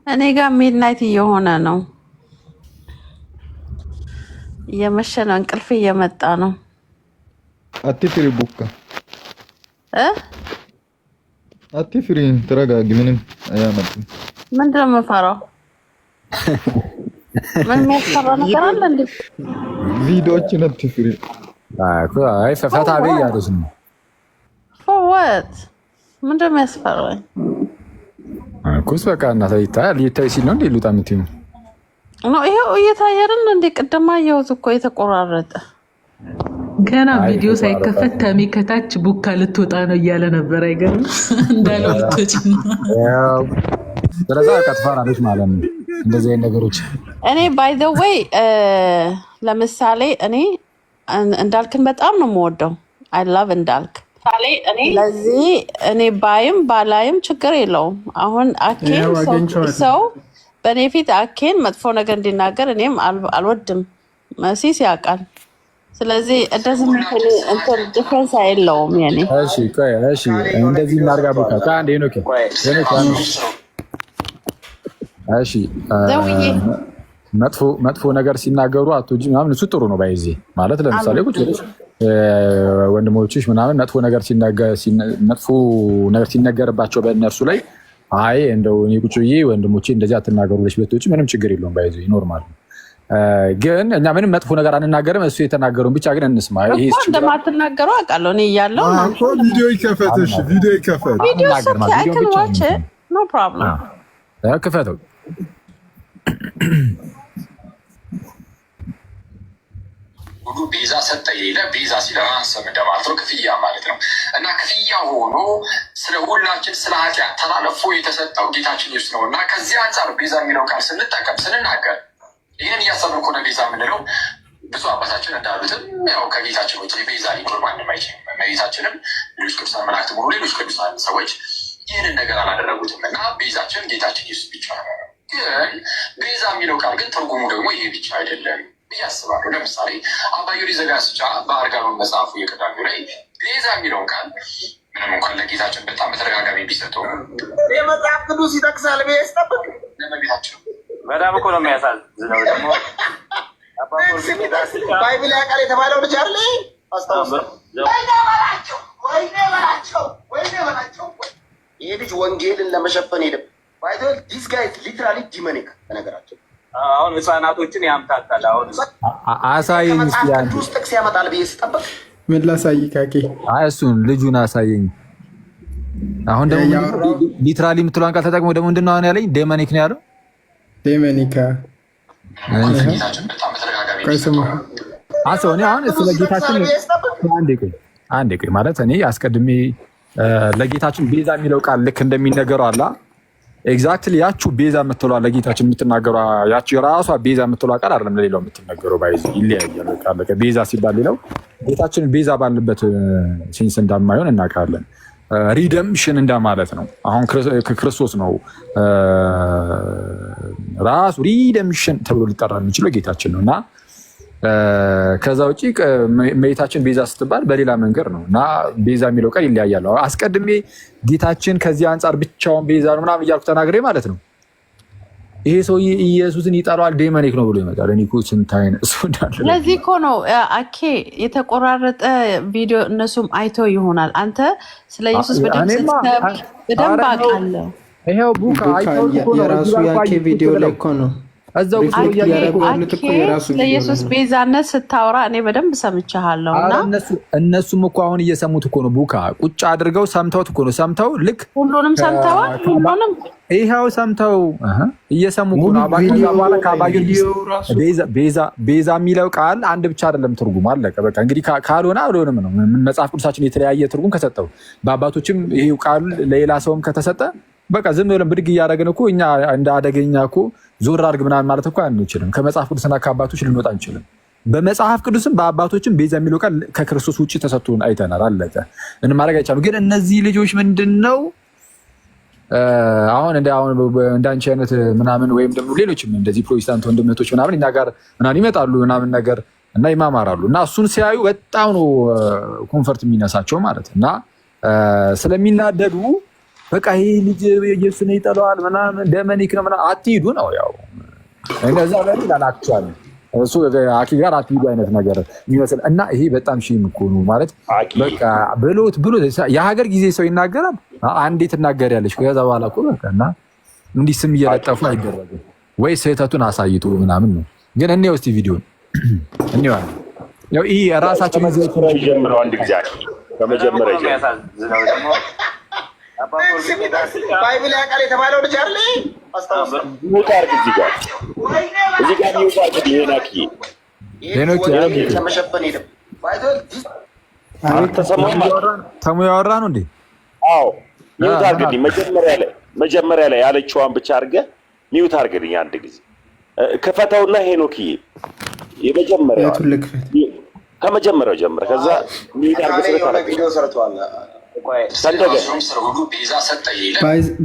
እኔ ጋር ሚድናይት እየሆነ ነው፣ እየመሸ ነው፣ እንቅልፍ እየመጣ ነው። አትፍሪ ቡካ አትፍሪ፣ ተረጋጊ። ምንም አያመጣም። ምንድን ነው የምፈራው? ምን የሚያስፈራ ነገር አለ እንዴ? ቪዲዮዎችን አትፍሪ። አይ ፈታ በይ ያሉት ነው። For what? ምንድን ነው የሚያስፈራኝ? ኩስ በቃ እናታ ይታይ ሲል ነው እንዴ ሉጣ የምትይው ነው? ይሄው እየታየ አይደል እንዴ? ቅድማ አየሁት እኮ የተቆራረጠ ገና ቪዲዮ ሳይከፈት ተሚ ከታች ቡካ ልትወጣ ነው እያለ ነበር። አይገርም? እንዳለው ልትወጪ ነው። ስለዛ ከትፋራለች ማለት ነው እንደዚህ አይነት ነገሮች። እኔ ባይ ዘ ዌይ ለምሳሌ እኔ እንዳልክን በጣም ነው የምወደው። አይ ላቭ እንዳልክ። ስለዚህ እኔ ባይም ባላይም ችግር የለውም። አሁን አኬ ሰው በእኔ ፊት አኬን መጥፎ ነገር እንዲናገር እኔም አልወድም። መሲስ ያውቃል። ስለዚህ እንደዚህ እንትን ዲፍረንስ አይለውም። የኔ እሺ እንደዚህ እናድርጋ። ቡካ ከአንድ ሄኖክ እሺ መጥፎ ነገር ሲናገሩ አትወጂ ምናምን እሱ ጥሩ ነው። ባይዜ ማለት ለምሳሌ ቁጭ ብለሽ ወንድሞችሽ ምናምን መጥፎ ነገር ሲነገርባቸው በእነርሱ ላይ አይ እንደው እኔ ቁጭ ብዬ ወንድሞቼ እንደዚህ አትናገሩ ብለሽ ብትወጪ ምንም ችግር የለውም። ባይዜ ኖርማል። ግን እኛ ምንም መጥፎ ነገር አንናገርም። እሱ የተናገረውን ብቻ ግን እንስማ። ይሄ እሱ እንደማትናገሩ አውቃለሁ እኔ እያለሁ ቪዲዮ ይከፈትሽ፣ ቪዲዮ ይከፈት፣ ቪዲዮ ኖ ፕሮብለም ክፈተው። ሁሉ ቤዛ ሰጠ የሌለ ቤዛ ሲል ራንሰም እንደማለት ነው፣ ክፍያ ማለት ነው። እና ክፍያ ሆኖ ስለ ሁላችን ስለ ኃጢአት ተላልፎ የተሰጠው ጌታችን ኢየሱስ ነው። እና ከዚህ አንጻር ቤዛ የሚለው ቃል ስንጠቀም ስንናገር ይህን እያሰብን ከሆነ ቤዛ የምንለው ብዙ አባታችን እንዳሉትም ያው ከጌታችን ውጭ ቤዛ ሊኖር ማንም አይችልም። እመቤታችንም ሌሎች ቅዱሳን መላእክትም ሆኑ ሌሎች ቅዱሳን ሰዎች ይህንን ነገር አላደረጉትም። እና ቤዛችን ጌታችን ኢየሱስ ብቻ ነው። ግን ቤዛ የሚለው ቃል ግን ትርጉሙ ደግሞ ይሄ ብቻ አይደለም ብዬ አስባለሁ። ለምሳሌ አባ ጊዮርጊስ ዘጋስጫ በአርጋኖን መጽሐፉ የቀዳሚ ላይ ቤዛ የሚለውን ቃል ምንም እንኳን ለጌታችን በጣም በተደጋጋሚ ቢሰጠው የመጽሐፍ ቅዱስ ይጠቅሳል ብዬ ስጠብቅ ለእመቤታችን በጣም እኮ ነው የሚያሳዝነው። ደግሞ ባይብል ያውቃል የተባለው ልጅ አለ አስታውሰው። ወይኔ በላቸው ይሄ ልጅ ወንጌልን ለመሸፈን ሄደ። ባይብል ዲስ ጋይ ሊትራሊ ዲመኒክ በነገራችን አሁን ህፃናቶችን ያምታታል። አሁን አሳየኝ እስኪ አንዱ ውስጥ ጥቅስ ያመጣል ብዬ ስጠብቅ ምን ላሳይ ካኬ? እሱን ልጁን አሳየኝ። አሁን ደግሞ ሊትራሊ የምትለውን ቃል ተጠቅሞ ደግሞ ምንድን ነው አሁን ያለኝ? ዴመኒክ ነው ያለው። ዴመኒካ እኔ አሁን ስለ ጌታችን አንዴ ቆይ ማለት እኔ አስቀድሜ ለጌታችን ቤዛ የሚለው ቃል ልክ እንደሚነገረው አላ ኤግዛክትሊ ያችሁ ቤዛ የምትለዋ ለጌታችን የምትናገሯ ያቺ የራሷ ቤዛ የምትለዋ ቃል አይደለም ለሌላው የምትነገረው። ባይዚ ይለያያል። በቃ ቤዛ ሲባል ሌላው ጌታችን ቤዛ ባለበት ሴንስ እንደማይሆን እናውቃለን። ሪደምሽን እንደማለት ነው። አሁን ክርስቶስ ነው ራሱ ሪደምሽን ተብሎ ሊጠራ የሚችለው ጌታችን ነው። እና ከዛ ውጭ እመቤታችን ቤዛ ስትባል በሌላ መንገድ ነው። እና ቤዛ የሚለው ቃል ይለያያል። አስቀድሜ ጌታችን ከዚህ አንጻር ብቻውን ቤዛ ነው ምናምን እያልኩ ተናግሬ ማለት ነው። ይሄ ሰው ኢየሱስን ይጠራዋል ዴመኒክ ነው ብሎ ይመጣል። እኔ እኮ ስንት አይነት እሱ እንዳለ ለዚህ እኮ ነው አኬ የተቆራረጠ ቪዲዮ እነሱም አይተው ይሆናል። አንተ ስለ ኢየሱስ በደንብ አውቃለሁ። ይሄው ቡካ አይተው የራሱ ያኬ ቪዲዮ ላይ እኮ ነው እዛው ለኢየሱስ ቤዛነት ስታወራ እኔ በደንብ ሰምቻለሁ። እና እነሱም እኮ አሁን እየሰሙት እኮ ነው። ቡካ ቁጭ አድርገው ሰምተውት እኮ ነው። ሰምተው ልክ ሁሉንም ሰምተዋል። ሁሉንም ይሄው ሰምተው እየሰሙ እኮ ነው። አባባላ ቤዛ የሚለው ቃል አንድ ብቻ አይደለም ትርጉም አለቀ በቃ። እንግዲህ ካልሆነ አልሆነም ነው። መጽሐፍ ቅዱሳችን የተለያየ ትርጉም ከሰጠው በአባቶችም ይሄው ቃል ለሌላ ሰውም ከተሰጠ በቃ ዝም ብለን ብድግ እያደረግን እኮ እኛ እንደ አደገኛ እኮ ዞር አድርግ ምናምን ማለት እኮ አንችልም። ከመጽሐፍ ቅዱስና ከአባቶች ልንወጣ አንችልም። በመጽሐፍ ቅዱስም በአባቶችም ቤዛ የሚለው ቃል ከክርስቶስ ውጭ ተሰጥቶን አይተናል። አለቀ። ምን ማድረግ አይቻልም። ግን እነዚህ ልጆች ምንድነው አሁን እንዳንቺ አይነት ምናምን ወይም ደግሞ ሌሎችም እንደዚህ ፕሮቴስታንት ወንድምቶች ምናምን እኛ ጋር ምናምን ይመጣሉ ምናምን ነገር እና ይማማራሉ እና እሱን ሲያዩ በጣም ነው ኮንፈርት የሚነሳቸው ማለት እና ስለሚናደዱ በቃ ይሄ ልጅ ኢየሱስን ይጠላዋል ምናምን ዴመኒክ ነው ምናምን አትሂዱ ነው ያው እንደዛ ላይ ላላክቻለ እሱ አኪ ጋር አትሂዱ አይነት ነገር የሚመስል እና ይሄ በጣም ሺም እኮ ነው ማለት በቃ ብሎት የሀገር ጊዜ ሰው ይናገራል። አንዴ ትናገሪያለሽ ከዛ በኋላ እኮ በቃ እና እንዲህ ስም እየለጠፉ አይደረግም ወይ ስህተቱን አሳይቱ ምናምን ነው። ግን እኔው እስቲ ቪዲዮን እኔው ያው ይሄ ራሳችን ጀምረው አንድ ጊዜ ከመጀመሪያ ጀምረው ባይብል ያውቃል የተባለው ልጅ አለ አስታውሰው። ሙታር እዚህ ጋር ሙታር ይሄ ለመሸፈን ሄደ። ባይብል ተሙ ያወራ ነው እንዴ? አዎ ሚውት አድርግልኝ። መጀመሪያ ላይ ያለችዋን ብቻ አድርገህ ሚውት አድርግልኝ አንድ ጊዜ ክፈተውና ሄኖክዬ ከመጀመሪያው ጀምረ ከዛ ሚውት አድርገህ ቪዲዮ ሰርቷል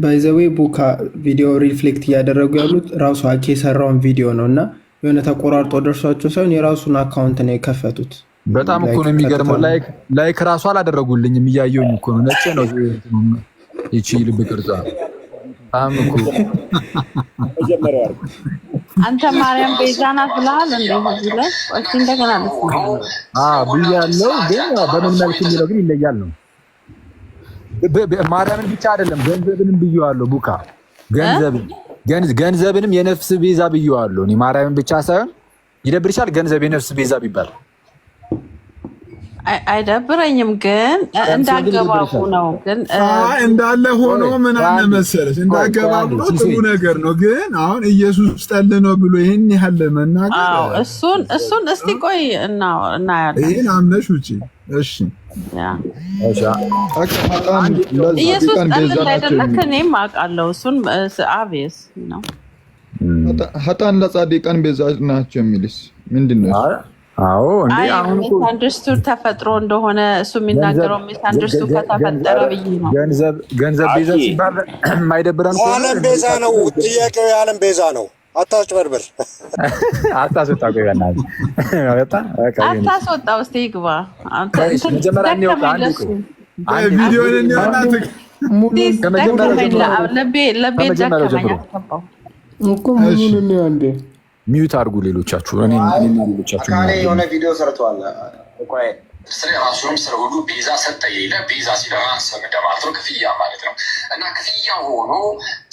ባይዘዌ ቡካ ቪዲዮ ሪፍሌክት እያደረጉ ያሉት ራሱ አኬ የሰራውን ቪዲዮ ነው እና የሆነ ተቆራርጦ ደርሷቸው ሳይሆን የራሱን አካውንት ነው የከፈቱት። በጣም እኮ ነው የሚገርመው። ላይክ ራሱ አላደረጉልኝም፣ እያየሁኝ እኮ ነው። ነጭ ነው ይቺ ልብ ቅርጿ። በጣም እኮ አንተ ማርያም ቤዛ ናት ብለሃል እንዴ? እዚህ ላይ ወጪ እንደገና ነው ብያለሁ፣ ግን በምን መልኩ የሚለው ግን ይለያል ነው። ማርያምን ብቻ አይደለም ገንዘብንም ብየዋለሁ። ቡካ ገንዘብንም የነፍስ ቤዛ ብየዋለሁ። እኔ ማርያምን ብቻ ሳይሆን ይደብርሻል ገንዘብ የነፍስ ቤዛ ቢባል አይደብረኝም፣ ግን እንዳገባቡ ነው። ግን እንዳለ ሆኖ ምን አለ መሰለሽ እንዳገባቡ ጥሩ ነገር ነው። ግን አሁን ኢየሱስ ጠል ነው ብሎ ይሄን ያህል መናገር እሱን እስቲ ቆይ እናያለን። ይሄን አምነሽ ውጪ። እሺ ኢየሱስ ጠል እንዳይደለ ከኔም አውቃለሁ። እሱን አብስ ነው ሀጣን ለጻድቃን ቤዛ ናቸው የሚልስ ምንድን ነው? አዎ እንዴ አሁን ሚስ አንደርስቱድ ተፈጥሮ እንደሆነ እሱ የሚናገረው ሚስ አንደርስቱድ ከተፈጠረ ብዬ ነው። ገንዘብ ቤዛ ሲባል የማይደብረን እኮ የዓለም ቤዛ ነው። ጥያቄው የዓለም ቤዛ ነው። አታጭበርብር። አታስወጣው። ቆይ በእናትህ አታስወጣው። እስቲ ይግባ። መጀመሪያ እንየው አንድ ቪዲዮን እንየውና ለቤ ደከመኝ አስገባው እኮ ምኑን እንየው አንዴ ሚዩት አድርጉ። ሌሎቻችሁ እኔና ሌሎቻችሁ የሆነ ቪዲዮ ሰርተዋል። ስለ ራሱም ስለ ሁሉ ቤዛ ሰጠ ይለ ቤዛ ሲል ራንሰም እንደማለት ነው፣ ክፍያ ማለት ነው። እና ክፍያ ሆኖ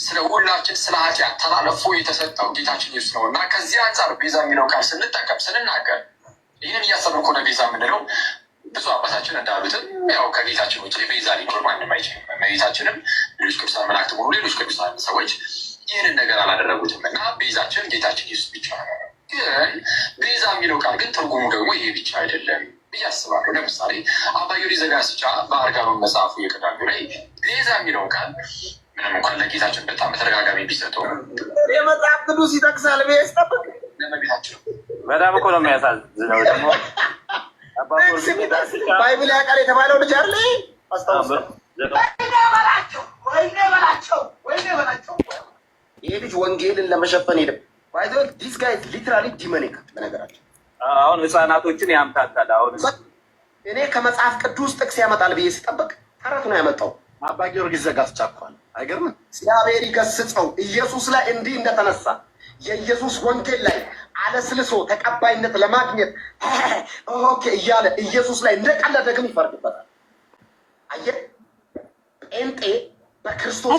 ስለ ሁላችን ስለ ኃጢአት ተላልፎ የተሰጠው ጌታችን ኢየሱስ ነው። እና ከዚህ አንጻር ቤዛ የሚለው ቃል ስንጠቀም ስንናገር ይህን እያሰብን ከሆነ ቤዛ የምንለው ብዙ አባታችን እንዳሉትም ያው ከጌታችን ውጭ ቤዛ ሊኖር ማንም አይችልም። እመቤታችንም ሌሎች ቅዱሳን መላእክት ሆኑ ሌሎች ቅዱሳን ሰዎች ይህንን ነገር አላደረጉትም እና ቤዛችን ጌታችን ኢየሱስ ብቻ ነው። ግን ቤዛ የሚለው ቃል ግን ትርጉሙ ደግሞ ይሄ ብቻ አይደለም ብዬ አስባለሁ። ለምሳሌ አባ ጊዮርጊስ ዘጋስጫ በአርጋኖን መጽሐፉ የቀዳሚ ላይ ቤዛ የሚለው ቃል ምንም እንኳን ለጌታችን በጣም በተደጋጋሚ ቢሰጠው የመጽሐፍ ቅዱስ ይጠቅሳል። ቤስጠብቅ ለመቤታችን በጣም እኮ ነው የሚያሳዝነው። ደግሞ ባይብል ያውቃል የተባለው ልጅ አለ አስታውሰ ወይኔ በላቸው ይሄ ልጅ ወንጌልን ለመሸፈን ሄደ። ባይዘው ዲስ ጋይ ሊትራሊ ዲሞኒክ በነገራችን አሁን ህፃናቶችን ያምታታል። አሁን እኔ ከመጽሐፍ ቅዱስ ጥቅስ ያመጣል ብዬ ሲጠብቅ ተረት ነው ያመጣው። አባ ጊዮርጊስ ዘጋስጫ እኮ አይገርም? እግዚአብሔር ይገስጸው ኢየሱስ ላይ እንዲህ እንደተነሳ የኢየሱስ ወንጌል ላይ አለስልሶ ተቀባይነት ለማግኘት ኦኬ እያለ ኢየሱስ ላይ እንደቀለደ ግን ይፈርድበታል። አየህ ጴንጤ በክርስቶስ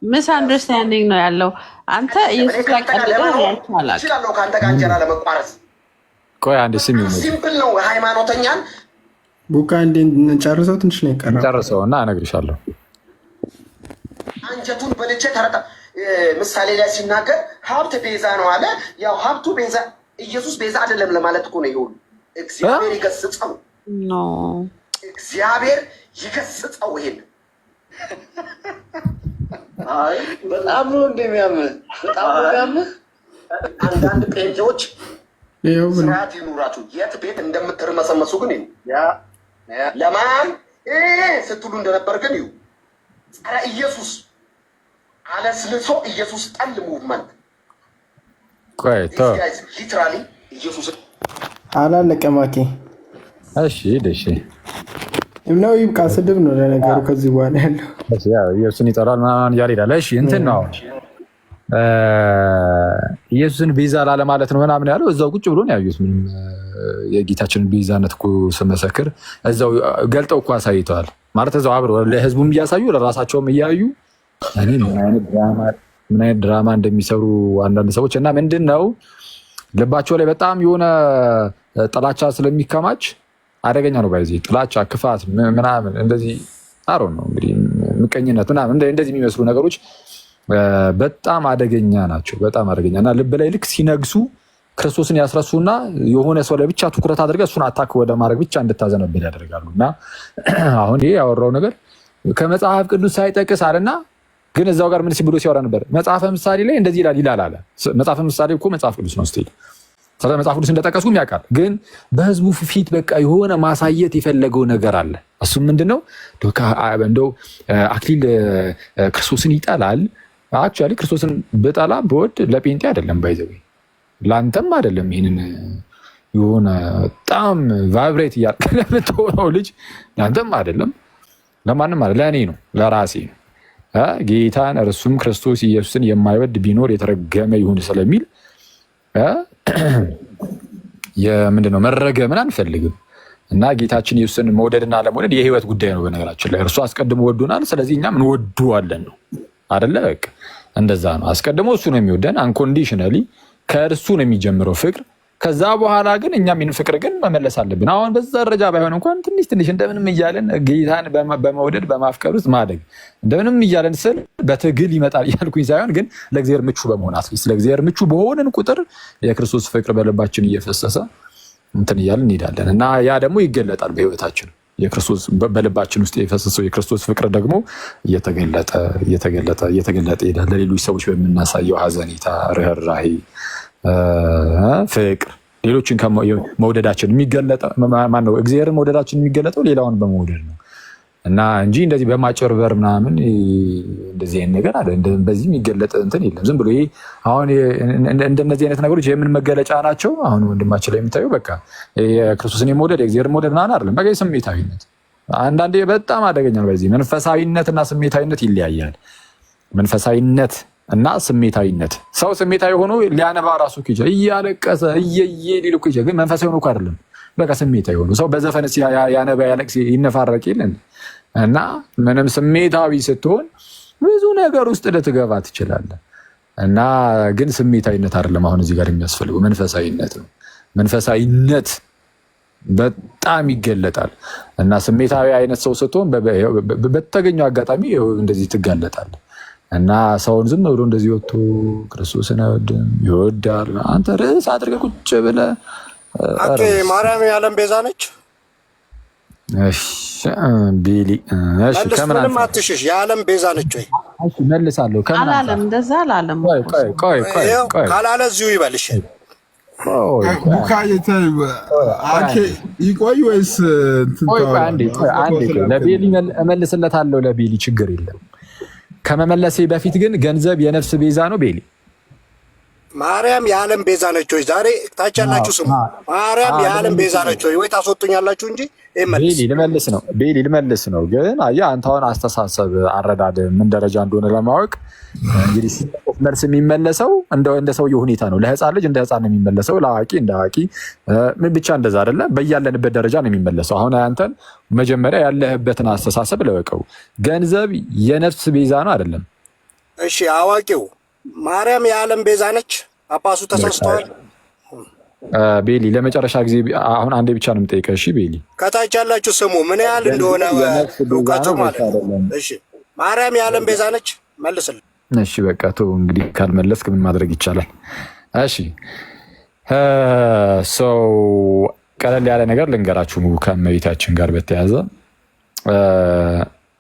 ሚስ አንደርስታንዲንግ ነው ያለው። አንተ ኢየሱስ ላይ ቀልደህ ያልቻላል ይችላልው ከአንተ ጋር እንጀራ ለመቋረስ ቆይ አንድ ስም ይሁን ሲምፕል ነው። ሃይማኖተኛን ቡካ እንጨርሰው ትንሽ ነው የቀረው። ጨርሰው እና እነግርሻለሁ። አንጀቱን በልቼ ተረታ ምሳሌ ላይ ሲናገር ሀብት ቤዛ ነው አለ። ያው ሀብቱ ቤዛ ኢየሱስ ቤዛ አይደለም ለማለት እኮ ነው። ይሁን እግዚአብሔር ይገስጸው ነው እግዚአብሔር ይገስጸው። ይሄን አይ በጣም ነው እንደሚያምህ በጣም ነው የሚያምህ። አንዳንድ ጴንጤዎች ስርዓት ይኑራችሁ። የት ቤት እንደምትርመሰመሱ ግን ለማን ስትሉ እንደነበር ግን ይሁ ጸረ ኢየሱስ አለስልሶ ኢየሱስ ጠል ሙቭመንት ሊትራሊ ኢየሱስ አላለቀም። አኬ እሺ ደሽ ነው ይብቃ። ስድብ ነው ለነገሩ ከዚህ በኋላ ያለው ያው ኢየሱስን ይጠራል ምናምን እያለ ይላል። እሺ እንትን ነው ኢየሱስን ቤዛ ላለ ማለት ነው ምናምን ያለው እዛው ቁጭ ብሎ ነው ያዩት። ምንም የጌታችንን ቤዛነት እኮ ስመሰክር እዛው ገልጠው እኮ አሳይተዋል ማለት እዛው አብረው ለህዝቡም እያሳዩ ለራሳቸውም እያዩ እኔ ምን አይነት ድራማ እንደሚሰሩ አንዳንድ ሰዎች እና ምንድን ነው ልባቸው ላይ በጣም የሆነ ጥላቻ ስለሚከማች አደገኛ ነው። ባይዚ ጥላቻ፣ ክፋት ምናምን እንደዚህ አሮ ነው እንግዲህ ምቀኝነት ምናምን እንደዚህ የሚመስሉ ነገሮች በጣም አደገኛ ናቸው። በጣም አደገኛ እና ልብ ላይ ልክ ሲነግሱ ክርስቶስን ያስረሱና የሆነ ሰው ላይ ብቻ ትኩረት አድርገህ እሱን አታክ ወደ ማድረግ ብቻ እንድታዘነብል ያደርጋሉ። እና አሁን ይሄ ያወራው ነገር ከመጽሐፍ ቅዱስ ሳይጠቅስ አለና ግን እዛው ጋር ምን ሲብሎ ሲያወራ ነበር? መጽሐፈ ምሳሌ ላይ እንደዚህ ይላል አለ። መጽሐፈ ምሳሌ እኮ መጽሐፍ ቅዱስ ነው ስትል ስለ መጽሐፍ ቅዱስ እንደጠቀስኩም ያውቃል። ግን በህዝቡ ፊት በቃ የሆነ ማሳየት የፈለገው ነገር አለ። እሱም ምንድነው? እንደው አክሊል ክርስቶስን ይጠላል። አክቹዋሊ ክርስቶስን በጠላ በወድ ለጴንጤ አይደለም ባይዘው ለአንተም አይደለም። ይህንን የሆነ በጣም ቫይብሬት እያልክ ለምትሆነው ልጅ ለአንተም አይደለም፣ ለማንም አይደለም፣ ለእኔ ነው፣ ለራሴ ነው። ጌታን እርሱም ክርስቶስ ኢየሱስን የማይወድ ቢኖር የተረገመ ይሁን ስለሚል ምንድነው መረገምን አንፈልግም። እና ጌታችን ኢየሱስን መውደድና አለመውደድ የህይወት ጉዳይ ነው። በነገራችን ላይ እርሱ አስቀድሞ ወዶናል፣ ስለዚህ እኛም እንወደዋለን ነው አይደለ? በቃ እንደዛ ነው። አስቀድሞ እሱ ነው የሚወደን አንኮንዲሽናሊ፣ ከእርሱ ነው የሚጀምረው ፍቅር። ከዛ በኋላ ግን እኛም ይህን ፍቅር ግን መመለስ አለብን። አሁን በዛ ደረጃ ባይሆን እንኳን ትንሽ ትንሽ እንደምንም እያለን ጌታን በመውደድ በማፍቀር ውስጥ ማደግ እንደምንም እያለን ስል በትግል ይመጣል እያልኩኝ ሳይሆን ግን ለእግዚአብሔር ምቹ በመሆን አትሊስት ለእግዚአብሔር ምቹ በሆንን ቁጥር የክርስቶስ ፍቅር በልባችን እየፈሰሰ እንትን እያልን እንሄዳለን እና ያ ደግሞ ይገለጣል በህይወታችን። የክርስቶስ በልባችን ውስጥ የፈሰሰው የክርስቶስ ፍቅር ደግሞ እየተገለጠ ይሄዳል። ለሌሎች ሰዎች በምናሳየው ሀዘኔታ፣ ርህራሄ፣ ፍቅር ሌሎችን መውደዳችን የሚገለጠው ማነው? እግዚአብሔርን መውደዳችን የሚገለጠው ሌላውን በመውደድ ነው እና እንጂ እንደዚህ በማጭበርበር ምናምን እንደዚህ አይነት ነገር አለ። በዚህ የሚገለጥ እንትን የለም። ዝም ብሎ ይሄ አሁን እንደነዚህ አይነት ነገሮች የምን መገለጫ ናቸው? አሁን ወንድማችን ላይ የምታየው በቃ የክርስቶስን የመውደድ የእግዚአብሔርን መውደድ ምናምን አይደለም። በቃ ስሜታዊነት አንዳንዴ በጣም አደገኛ ነው። በዚህ መንፈሳዊነት እና ስሜታዊነት ይለያያል። መንፈሳዊነት እና ስሜታዊነት፣ ሰው ስሜታዊ ሆኖ ሊያነባ ራሱ ይችላል፣ እያለቀሰ እየየ ሊል እኮ ይችላል። ግን መንፈሳዊ ሆኖ እኮ አይደለም። በቃ ስሜታዊ ሆኖ ሰው በዘፈንስ ያነባ ያለቅስ ይነፋረቅ የለን እና ምንም ስሜታዊ ስትሆን ብዙ ነገር ውስጥ ልትገባ ትችላለህ። እና ግን ስሜታዊነት አይደለም አሁን እዚህ ጋር የሚያስፈልገው መንፈሳዊነት ነው። መንፈሳዊነት በጣም ይገለጣል። እና ስሜታዊ አይነት ሰው ስትሆን በተገኘው አጋጣሚ እንደዚህ ትጋለጣለህ። እና ሰውን ዝም ብሎ እንደዚህ ወጥቶ ክርስቶስን አይወድም ይወዳል። አንተ ርዕስ አድርገህ ቁጭ ብለህ ማርያም የዓለም ቤዛ ነች። እሺ ቢሊ፣ እሺ ከምን ምንም አትሽሽ፣ የዓለም ቤዛ ነች ወይ? እሺ መልሳለሁ። ከምን አላለም፣ እንደዛ አላለም። ቆይ ካላለ እዚሁ ይበልሽ። ቡካዬ አኬ ይቆይ ወይስ አንዴ ለቤሊ እመልስለታለሁ። ለቤሊ ችግር የለም። ከመመለሴ በፊት ግን ገንዘብ የነፍስ ቤዛ ነው ቤሊ? ማርያም የዓለም ቤዛ ነች ወይ? ዛሬ ታች ያላችሁ ስሙ። ማርያም የዓለም ቤዛ ነች ወይ? ወይ ታስወጡኛላችሁ እንጂ ቤሊ ልመልስ ነው። ግን አየህ አንተ አሁን አስተሳሰብ አረዳድ ምን ደረጃ እንደሆነ ለማወቅ እንግዲህ መልስ የሚመለሰው እንደ ሰውየው ሁኔታ ነው። ለህፃን ልጅ እንደ ህፃን ነው የሚመለሰው፣ ለአዋቂ እንደ አዋቂ ብቻ እንደዛ አይደለ። በያለንበት ደረጃ ነው የሚመለሰው። አሁን አንተን መጀመሪያ ያለህበትን አስተሳሰብ ለወቀው። ገንዘብ የነፍስ ቤዛ ነው አይደለም? እሺ አዋቂው ማርያም የዓለም ቤዛ ነች? ጳጳሱ ተሳስተዋል። ቤሊ ለመጨረሻ ጊዜ አሁን አንዴ ብቻ ነው የምጠይቀው። እሺ ቤሊ ከታች ያላችሁ ስሙ ምን ያህል እንደሆነ እውቀቱ ማለት ነው። እሺ ማርያም የዓለም ቤዛ ነች? መልስልኝ። እሺ በቃ ተው እንግዲህ ካልመለስክ ምን ማድረግ ይቻላል? እሺ ሰው ቀለል ያለ ነገር ልንገራችሁ ከእመቤታችን ጋር በተያያዘ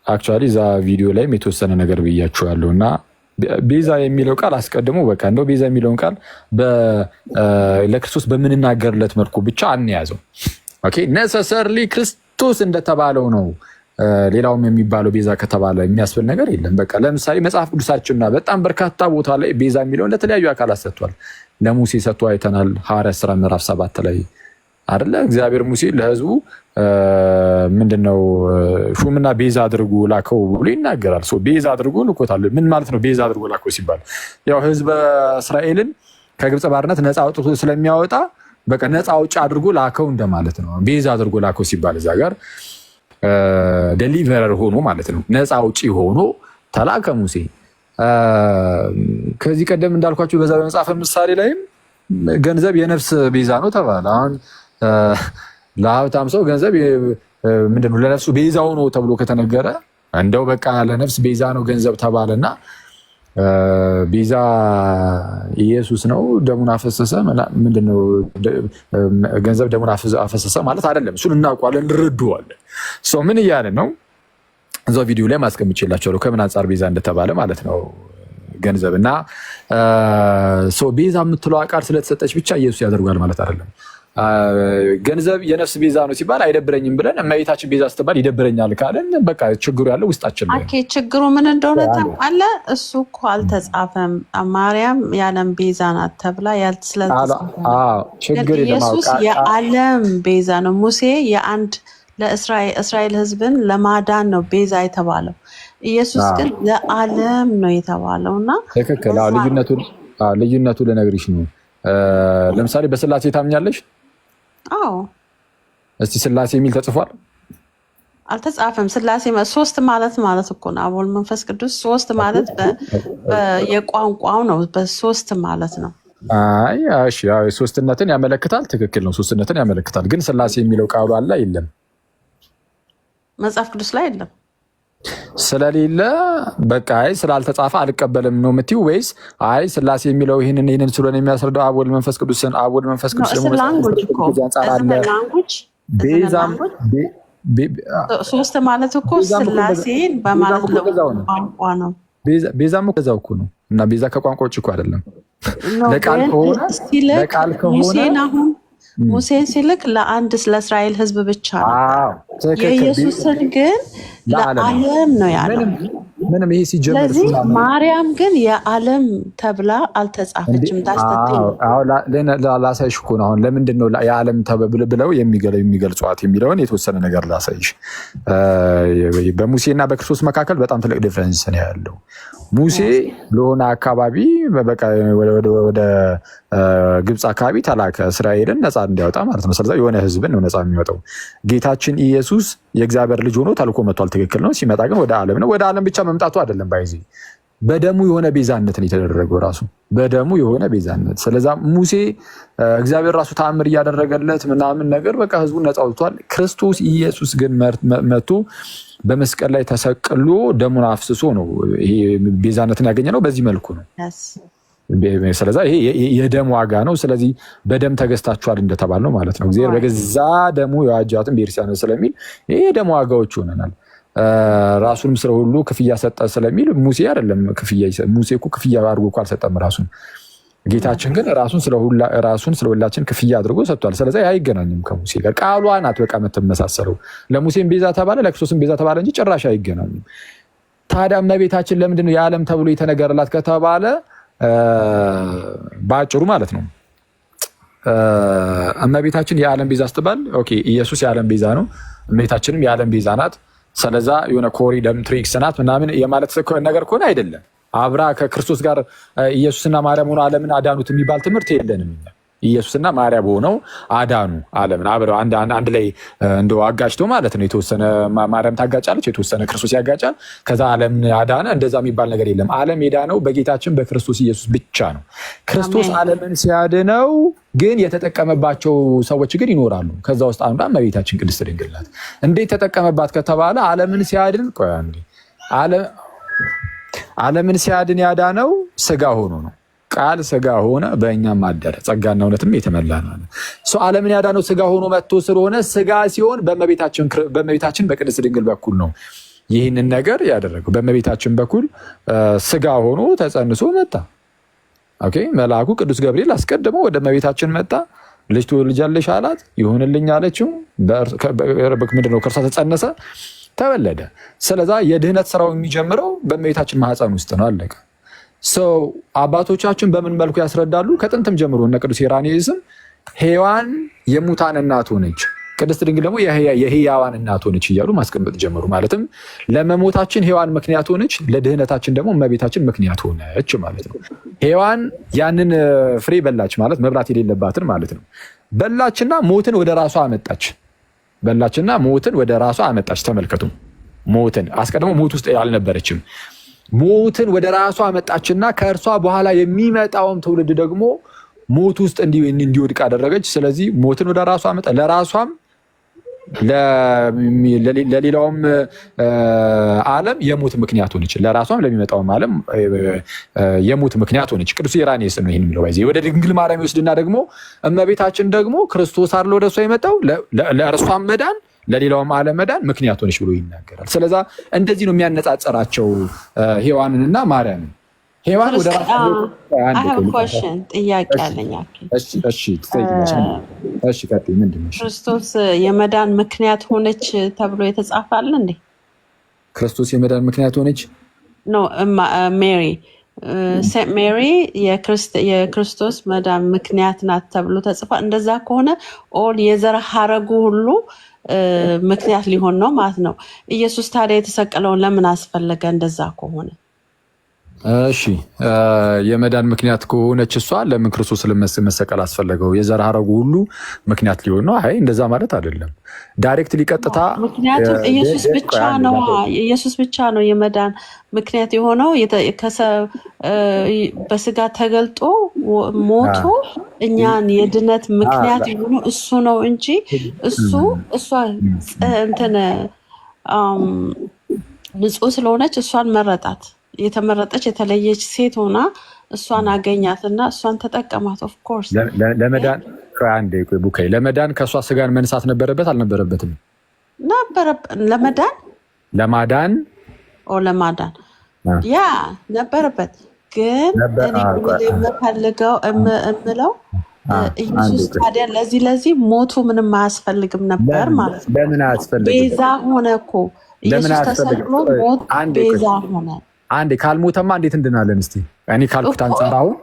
አክቹዋሊ እዛ ቪዲዮ ላይም የተወሰነ ነገር ብያችኋለሁ እና ቤዛ የሚለው ቃል አስቀድሞ በቃ እንደው ቤዛ የሚለውን ቃል ለክርስቶስ በምንናገርለት መልኩ ብቻ አንያዘው። ኦኬ ነሰሰርሊ ክርስቶስ እንደተባለው ነው ሌላውም የሚባለው ቤዛ ከተባለ የሚያስብል ነገር የለም። በቃ ለምሳሌ መጽሐፍ ቅዱሳችንና በጣም በርካታ ቦታ ላይ ቤዛ የሚለውን ለተለያዩ አካላት ሰጥቷል። ለሙሴ ሰጥቶ አይተናል። ሐዋርያት ሥራ ምዕራፍ 7 ላይ አይደለ እግዚአብሔር ሙሴ ለሕዝቡ ምንድነው ሹምና ቤዛ አድርጎ ላከው ብሎ ይናገራል። ቤዛ አድርጎ ልኮታል። ምን ማለት ነው ቤዛ አድርጎ ላከው ሲባል? ያው ሕዝበ እስራኤልን ከግብፅ ባርነት ነፃ አውጥቶ ስለሚያወጣ በቃ ነፃ አውጭ አድርጎ ላከው እንደማለት ነው። ቤዛ አድርጎ ላከው ሲባል እዛ ጋር ዴሊቨረር ሆኖ ማለት ነው። ነፃ አውጪ ሆኖ ተላከ ሙሴ። ከዚህ ቀደም እንዳልኳቸው በዛ በመጽሐፈ ምሳሌ ላይም ገንዘብ የነፍስ ቤዛ ነው ተባለ። አሁን ለሀብታም ሰው ገንዘብ ምንድነው ለነፍሱ ቤዛው ነው ተብሎ ከተነገረ እንደው በቃ ለነፍስ ቤዛ ነው ገንዘብ ተባለና ቤዛ ኢየሱስ ነው ደሙን አፈሰሰ። ምንድነው ገንዘብ ደሙን አፈሰሰ ማለት አይደለም። እሱን እናውቀዋለን፣ እንረዳዋለን። ሰው ምን እያለ ነው? እዛው ቪዲዮ ላይ ማስቀምጬላችኋለሁ ከምን አንጻር ቤዛ እንደተባለ ማለት ነው። ገንዘብ እና ቤዛ የምትለው ቃል ስለተሰጠች ብቻ ኢየሱስ ያደርጓል ማለት አይደለም። ገንዘብ የነፍስ ቤዛ ነው ሲባል አይደብረኝም ብለን እመቤታችን ቤዛ ስትባል ይደብረኛል ካለን በቃ ችግሩ ያለው ውስጣችን ላይ። ችግሩ ምን እንደሆነ ታውቃለህ? እሱ እኮ አልተጻፈም። ማርያም የዓለም ቤዛ ናት ተብላ ስለተጻፈ ኢየሱስ የዓለም ቤዛ ነው። ሙሴ የአንድ ለእስራኤል ሕዝብን ለማዳን ነው ቤዛ የተባለው። ኢየሱስ ግን ለዓለም ነው የተባለው እና ትክክል። ልዩነቱ ልነግርሽ ነው። ለምሳሌ በስላሴ ታምኛለሽ? አዎ። እስቲ ስላሴ የሚል ተጽፏል? አልተጻፈም። ስላሴ ሶስት ማለት እኮ ነው። አብ ወልድ መንፈስ ቅዱስ ሶስት ማለት የቋንቋው ነው። በሶስት ማለት ነው። አይ እሺ፣ ሶስትነትን ያመለክታል። ትክክል ነው፣ ሶስትነትን ያመለክታል። ግን ስላሴ የሚለው ቃሉ አለ የለም? መጽሐፍ ቅዱስ ላይ የለም። ስለሌለ በቃ ስላልተጻፈ አልቀበልም ነው የምትይው? ወይስ አይ ስላሴ የሚለው ይህንን ስለሆነ የሚያስረዳው አብ ወልድ መንፈስ ቅዱስን ሶስት ማለት እኮ ስላሴን በማለት ቋንቋ ነው። ቤዛም ከዛው እኮ ነው እና ቤዛ ከቋንቋ ውጭ እኮ አይደለም። ለቃል ከሆነ ሙሴን ሲልክ ለአንድ ለእስራኤል ሕዝብ ብቻ ነው። የኢየሱስን ግን ለዓለም ነው ያለው። ምንም ይሄ ሲጀምር ስለዚህ ማርያም ግን የዓለም ተብላ አልተጻፈችም። ላሳይሽ እኮ ነው። አሁን ለምንድን ነው የዓለም ብለው የሚገልጿት የሚለውን የተወሰነ ነገር ላሳይሽ። በሙሴና በክርስቶስ መካከል በጣም ትልቅ ዲፍረንስ ነው ያለው። ሙሴ ለሆነ አካባቢ ወደ ግብፅ አካባቢ ተላከ፣ እስራኤልን ነፃ እንዲያወጣ ማለት ነው። ስለዚህ የሆነ ህዝብን ነው ነፃ የሚወጣው። ጌታችን ኢየሱስ የእግዚአብሔር ልጅ ሆኖ ተልኮ መጥቷል። ትክክል ነው። ሲመጣ ግን ወደ ዓለም ነው። ወደ ዓለም ብቻ መምጣቱ አይደለም፣ ባይዚ በደሙ የሆነ ቤዛነትን የተደረገው ራሱ በደሙ የሆነ ቤዛነት። ስለዛ ሙሴ እግዚአብሔር ራሱ ተአምር እያደረገለት ምናምን ነገር በቃ ህዝቡን ነፃ አውጥቷል። ክርስቶስ ኢየሱስ ግን መጥቶ በመስቀል ላይ ተሰቅሎ ደሙን አፍስሶ ነው ይሄ ቤዛነትን ያገኘ ነው። በዚህ መልኩ ነው። ስለዛ ይሄ የደም ዋጋ ነው። ስለዚህ በደም ተገዝታችኋል እንደተባል ነው ማለት ነው። እግዚአብሔር በገዛ ደሙ የዋጃትን ቤርሲያን ስለሚል ይሄ የደም ዋጋዎች ሆነናል። ራሱንም ስለ ሁሉ ክፍያ ሰጠ ስለሚል ሙሴ አይደለም ክፍያ። ሙሴ እኮ ክፍያ አድርጎ እኮ አልሰጠም ራሱን። ጌታችን ግን ራሱን ስለሁላችን ክፍያ አድርጎ ሰጥቷል። ስለዚህ አይገናኝም ከሙሴ ጋር። ቃሏ ናት በቃ የምትመሳሰለው። ለሙሴም ቤዛ ተባለ፣ ለክርስቶስም ቤዛ ተባለ እንጂ ጭራሽ አይገናኙም። ታዲያ እመቤታችን ለምንድን ነው የዓለም ተብሎ የተነገረላት ከተባለ በአጭሩ ማለት ነው እመቤታችን የዓለም ቤዛ ስትባል ኦኬ ኢየሱስ የዓለም ቤዛ ነው፣ እመቤታችንም የዓለም ቤዛ ናት። ስለዛ የሆነ ኮሪደም ትሪክስ ናት ምናምን የማለት ነገር ከሆነ አይደለም። አብራ ከክርስቶስ ጋር ኢየሱስና ማርያም ሆነው ዓለምን አዳኑት የሚባል ትምህርት የለንም። ኢየሱስና ማርያም ሆነው አዳኑ ዓለምን አብረው አንድ ላይ እንደው አጋጭቶ ማለት ነው። የተወሰነ ማርያም ታጋጫለች፣ የተወሰነ ክርስቶስ ያጋጫል፣ ከዛ ዓለምን አዳነ። እንደዛ የሚባል ነገር የለም። ዓለም የዳነው በጌታችን በክርስቶስ ኢየሱስ ብቻ ነው። ክርስቶስ ዓለምን ሲያድነው ግን የተጠቀመባቸው ሰዎች ግን ይኖራሉ። ከዛ ውስጥ አንዷ እመቤታችን ቅድስት ድንግል ናት። እንዴት ተጠቀመባት ከተባለ ዓለምን ሲያድን ዓለምን ሲያድን ያዳነው ስጋ ሆኖ ነው። ቃል ስጋ ሆነ በእኛም አደረ፣ ጸጋና እውነትም የተመላ ነው። ዓለምን ያዳነው ስጋ ሆኖ መጥቶ ስለሆነ ስጋ ሲሆን በእመቤታችን በቅድስት ድንግል በኩል ነው ይህንን ነገር ያደረገው። በእመቤታችን በኩል ስጋ ሆኖ ተጸንሶ መጣ። ኦኬ፣ መልአኩ ቅዱስ ገብርኤል አስቀድሞ ወደ እመቤታችን መጣ። ልጅ ትወልጃለሽ አላት። ይሁንልኝ አለችው። ምንድነው? ከእርሷ ተጸነሰ፣ ተወለደ። ስለዛ የድህነት ስራው የሚጀምረው በእመቤታችን ማህፀን ውስጥ ነው። አለቀ። አባቶቻችን በምን መልኩ ያስረዳሉ? ከጥንትም ጀምሮ እነ ቅዱስ ሄራኒስም ሔዋን የሙታን እናት ሆነች፣ ቅድስት ድንግል ደግሞ የሕያዋን እናት ሆነች እያሉ ማስቀመጥ ጀመሩ። ማለትም ለመሞታችን ሔዋን ምክንያት ሆነች፣ ለድህነታችን ደግሞ እመቤታችን ምክንያት ሆነች ማለት ነው። ሔዋን ያንን ፍሬ በላች ማለት መብላት የሌለባትን ማለት ነው። በላችና ሞትን ወደ ራሷ አመጣች። ተመልከቱ፣ ሞትን አስቀድሞ ሞት ውስጥ አልነበረችም። ሞትን ወደ ራሷ አመጣችና ከእርሷ በኋላ የሚመጣውም ትውልድ ደግሞ ሞት ውስጥ እንዲወድቅ አደረገች። ስለዚህ ሞትን ወደ ራሷ አመጣ። ለራሷም ለሌላውም ዓለም የሞት ምክንያት ሆነች። ለራሷም ለሚመጣውም ዓለም የሞት ምክንያት ሆነች። ቅዱስ ኢራኔስ ነው ይህን የሚለው። ወደ ድንግል ማርያም ይወስድና ደግሞ እመቤታችን ደግሞ ክርስቶስ አይደል ወደ እሷ የመጣው ለእርሷም መዳን ለሌላውም ዓለም መዳን ምክንያት ሆነች ብሎ ይናገራል። ስለዛ እንደዚህ ነው የሚያነጻጸራቸው ሔዋንንና ማርያምን። ሔዋን ወደ ጥያቄ አለኝ። እሺ ቀጥይ። ምንድን ነው? ክርስቶስ የመዳን ምክንያት ሆነች ተብሎ የተጻፈ አለ እንዴ? ክርስቶስ የመዳን ምክንያት ሆነች ኖ ሜሪ ሴንት ሜሪ የክርስቶስ መዳን ምክንያት ናት ተብሎ ተጽፏል። እንደዛ ከሆነ ኦል የዘር ሐረጉ ሁሉ ምክንያት ሊሆን ነው ማለት ነው። ኢየሱስ ታዲያ የተሰቀለውን ለምን አስፈለገ? እንደዛ ከሆነ እሺ የመዳን ምክንያት ከሆነች እሷ ለምን ክርስቶስ መሰቀል አስፈለገው? የዘር ሐረጉ ሁሉ ምክንያት ሊሆን ነው? አይ እንደዛ ማለት አይደለም። ዳይሬክት ሊቀጥታ ምክንያቱም ኢየሱስ ብቻ ነው የመዳን ምክንያት የሆነው። በስጋ ተገልጦ ሞቶ እኛን የድነት ምክንያት የሆነው እሱ ነው እንጂ እሷ እንትን ንጹህ ስለሆነች እሷን መረጣት። የተመረጠች የተለየች ሴት ሆና እሷን አገኛትና እሷን ተጠቀማት። ኦፍ ኮርስ ለመዳን ከአንዴ ቡካይ ለመዳን ከእሷ ስጋን መንሳት ነበረበት አልነበረበትም? ለማዳን ያ ነበረበት። ግን እኔ የምፈልገው እምለው ኢየሱስ ታዲያ ለዚህ ሞቱ ምንም አያስፈልግም ነበር ማለት ነው። ለምን አያስፈልግም? ቤዛ ሆነ እኮ ኢየሱስ ተሰቅሎ ሞት ቤዛ ሆነ። አንዴ ካልሞተማ እንዴት እንድናለን? እስቲ እኔ ካልኩት አንጻር አሁን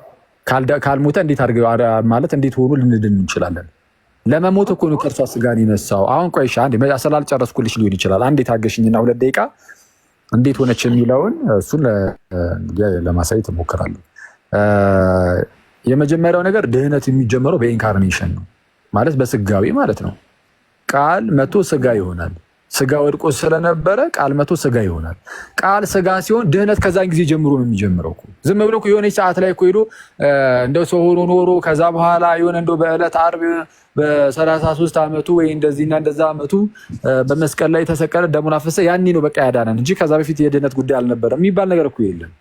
ካልሞተ እንዴት አድርገው ማለት እንዴት ሆኖ ልንድን እንችላለን? ለመሞት እኮ ነው ከእርሷ ስጋን ይነሳው። አሁን ቆይሻ አንዴ ስላልጨረስኩልሽ ሊሆን ይችላል። አንዴ ታገሽኝና 2 ደቂቃ እንዴት ሆነች የሚለውን እሱን ለማሳየት እሞክራለሁ። የመጀመሪያው ነገር ድህነት የሚጀምረው በኢንካርኔሽን ነው፣ ማለት በስጋዊ ማለት ነው። ቃል መቶ ስጋ ይሆናል። ስጋ ወድቆ ስለነበረ ቃል መቶ ስጋ ይሆናል። ቃል ስጋ ሲሆን ድህነት ከዛን ጊዜ ጀምሮ ነው የሚጀምረው። ዝም ብሎ የሆነች ሰዓት ላይ ሄዶ እንደው ሰው ሆኖ ኖሮ ከዛ በኋላ የሆነ እንደው በዕለት ዓርብ በ33 ዓመቱ ወይ እንደዚህና እንደዛ ዓመቱ በመስቀል ላይ ተሰቀለ፣ ደሙን አፈሰሰ፣ ያኔ ነው በቃ ያዳነን እንጂ ከዛ በፊት የድህነት ጉዳይ አልነበረም የሚባል ነገር እኮ የለም።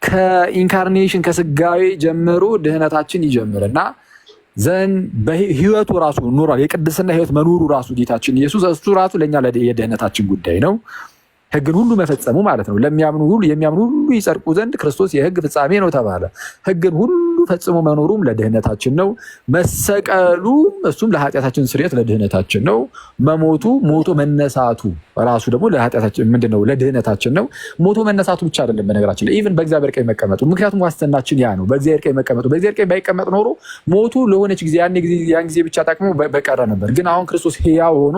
ከኢንካርኔሽን ከስጋዊ ጀምሮ ድህነታችን ይጀምርና ዘን በህይወቱ ራሱ ኑሯል። የቅድስና ህይወት መኖሩ ራሱ ጌታችን ኢየሱስ እሱ ራሱ ለኛ የድህነታችን ጉዳይ ነው። ህግን ሁሉ መፈጸሙ ማለት ነው። የሚያምኑ ሁሉ ይጸድቁ ዘንድ ክርስቶስ የህግ ፍጻሜ ነው ተባለ። ህግን ሁሉ ፈጽሞ መኖሩም ለድህነታችን ነው። መሰቀሉም እሱም ለኃጢአታችን ስርየት ለድህነታችን ነው። ሞቶ መነሳቱ ራሱ ደግሞ ለኃጢአታችን ምንድነው? ለድህነታችን ነው። ሞቶ መነሳቱ ብቻ አይደለም በነገራችን ላይ ኢቭን በእግዚአብሔር ቀኝ መቀመጡ፣ ምክንያቱም ዋስትናችን ያ ነው። በእግዚአብሔር ቀኝ መቀመጡ። በእግዚአብሔር ቀኝ ባይቀመጥ ኖሮ ሞቱ ለሆነች ጊዜ ያን ጊዜ ብቻ ጠቅሞ በቀረ ነበር። ግን አሁን ክርስቶስ ሕያው ሆኖ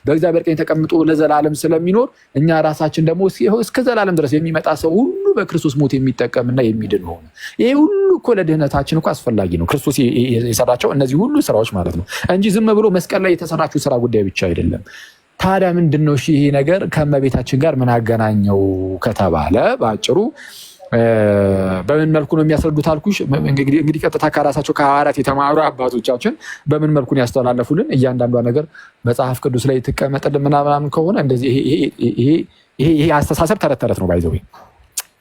በእግዚአብሔር ቀኝ ተቀምጦ ለዘላለም ስለሚኖር እኛ ራሳችን ደግሞ እስከ ዘላለም ድረስ የሚመጣ ሰው ሁሉ በክርስቶስ ሞት የሚጠቀምና የሚድን ሆነ። ይሄ ሁሉ እኮ ለድህነታችን እኮ አስፈላጊ ነው። ክርስቶስ የሰራቸው እነዚህ ሁሉ ስራዎች ማለት ነው እንጂ ዝም ብሎ መስቀል ላይ የተሰራችው ስራ ጉዳይ ብቻ አይደለም። ታዲያ ምንድነው ይሄ ነገር ከእመቤታችን ጋር ምን አገናኘው ከተባለ በአጭሩ በምን መልኩ ነው የሚያስረዱት አልኩሽ። እንግዲህ ቀጥታ ከራሳቸው ከሐዋርያት የተማሩ አባቶቻችን በምን መልኩ ነው ያስተላለፉልን። እያንዳንዷ ነገር መጽሐፍ ቅዱስ ላይ ትቀመጥልን ምናምን ከሆነ እንደዚህ ይሄ አስተሳሰብ ተረት ነው ባይዘው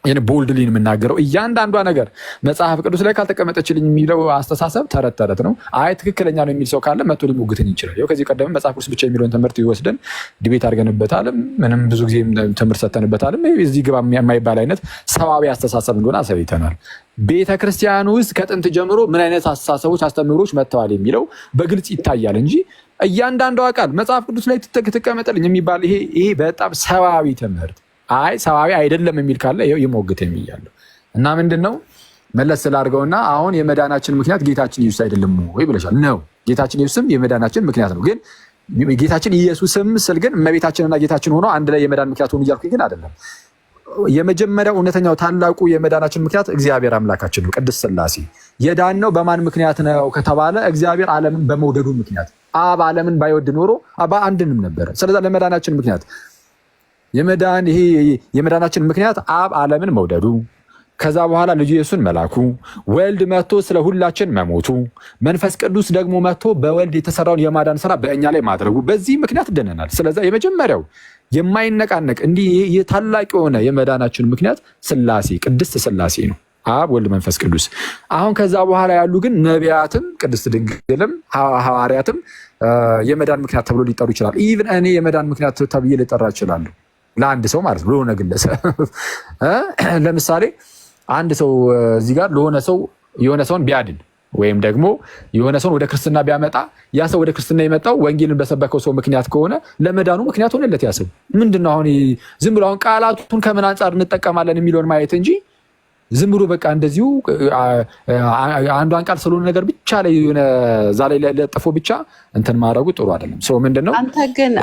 ይሄን ቦልድሊ የምናገረው እያንዳንዷ ነገር መጽሐፍ ቅዱስ ላይ ካልተቀመጠችልኝ የሚለው አስተሳሰብ ተረት ነው። አይ ትክክለኛ ነው የሚል ሰው ካለ መጥቶ ሊሞግተን ይችላል። ያው ከዚህ ቀደም መጽሐፍ ቅዱስ ብቻ የሚለውን ትምህርት ይወስደን ዲቤት አድርገንበታል። ምንም ብዙ ጊዜ ትምህርት ሰተንበታል። እዚህ ግባ የማይባል አይነት ሰዋዊ አስተሳሰብ እንደሆነ አሳይተናል። ቤተክርስቲያን ውስጥ ከጥንት ጀምሮ ምን አይነት አስተሳሰቦች አስተምህሮች መጥተዋል የሚለው በግልጽ ይታያል እንጂ እያንዳንዷ ቃል መጽሐፍ ቅዱስ ላይ ትቀመጥልኝ የሚባል ይሄ በጣም ሰዋዊ ትምህርት አይ ሰዋዊ አይደለም የሚል ካለ ይሞግት የሚያለው እና ምንድነው መለስ ስላድርገውና አሁን የመዳናችን ምክንያት ጌታችን ኢየሱስ አይደለም ወይ ብለሻል ነው። ጌታችን ኢየሱስም የመዳናችን ምክንያት ነው። ግን ጌታችን ኢየሱስም ስል ግን እመቤታችንና ጌታችን ሆኖ አንድ ላይ የመዳን ምክንያት ሆኖ እያልኩኝ ግን አይደለም። የመጀመሪያው እውነተኛው ታላቁ የመዳናችን ምክንያት እግዚአብሔር አምላካችን ነው። ቅድስት ሥላሴ የዳነው በማን ምክንያት ነው ከተባለ እግዚአብሔር ዓለምን በመውደዱ ምክንያት። አብ ዓለምን ባይወድ ኖሮ አንድንም ነበረ። ስለዚህ ለመዳናችን ምክንያት የመዳናችን ምክንያት አብ ዓለምን መውደዱ፣ ከዛ በኋላ ልጁ ኢየሱስን መላኩ፣ ወልድ መጥቶ ስለ ሁላችን መሞቱ፣ መንፈስ ቅዱስ ደግሞ መጥቶ በወልድ የተሰራውን የማዳን ስራ በእኛ ላይ ማድረጉ፣ በዚህ ምክንያት ድነናል። ስለዚህ የመጀመሪያው የማይነቃነቅ እንዲህ ታላቅ የሆነ የመዳናችን ምክንያት ሥላሴ ቅድስት ሥላሴ ነው። አብ ወልድ መንፈስ ቅዱስ። አሁን ከዛ በኋላ ያሉ ግን ነቢያትም ቅድስት ድንግልም ሐዋርያትም የመዳን ምክንያት ተብሎ ሊጠሩ ይችላል። ኢቭን እኔ የመዳን ምክንያት ተብዬ ልጠራ እችላለሁ ለአንድ ሰው ማለት ነው፣ ለሆነ ግለሰብ። ለምሳሌ አንድ ሰው እዚህ ጋር ለሆነ ሰው የሆነ ሰውን ቢያድን ወይም ደግሞ የሆነ ሰውን ወደ ክርስትና ቢያመጣ ያ ሰው ወደ ክርስትና የመጣው ወንጌልን በሰበከው ሰው ምክንያት ከሆነ ለመዳኑ ምክንያት ሆነለት ያ ሰው። ምንድነው አሁን ዝም ብሎ አሁን ቃላቱን ከምን አንጻር እንጠቀማለን የሚለውን ማየት እንጂ ዝም ብሎ በቃ እንደዚሁ አንዷን ቃል ስለሆነ ነገር ብቻ ላይ የሆነ እዛ ላይ ለጥፎ ብቻ እንትን ማድረጉ ጥሩ አይደለም። ሰው ምንድነው አንተ ግን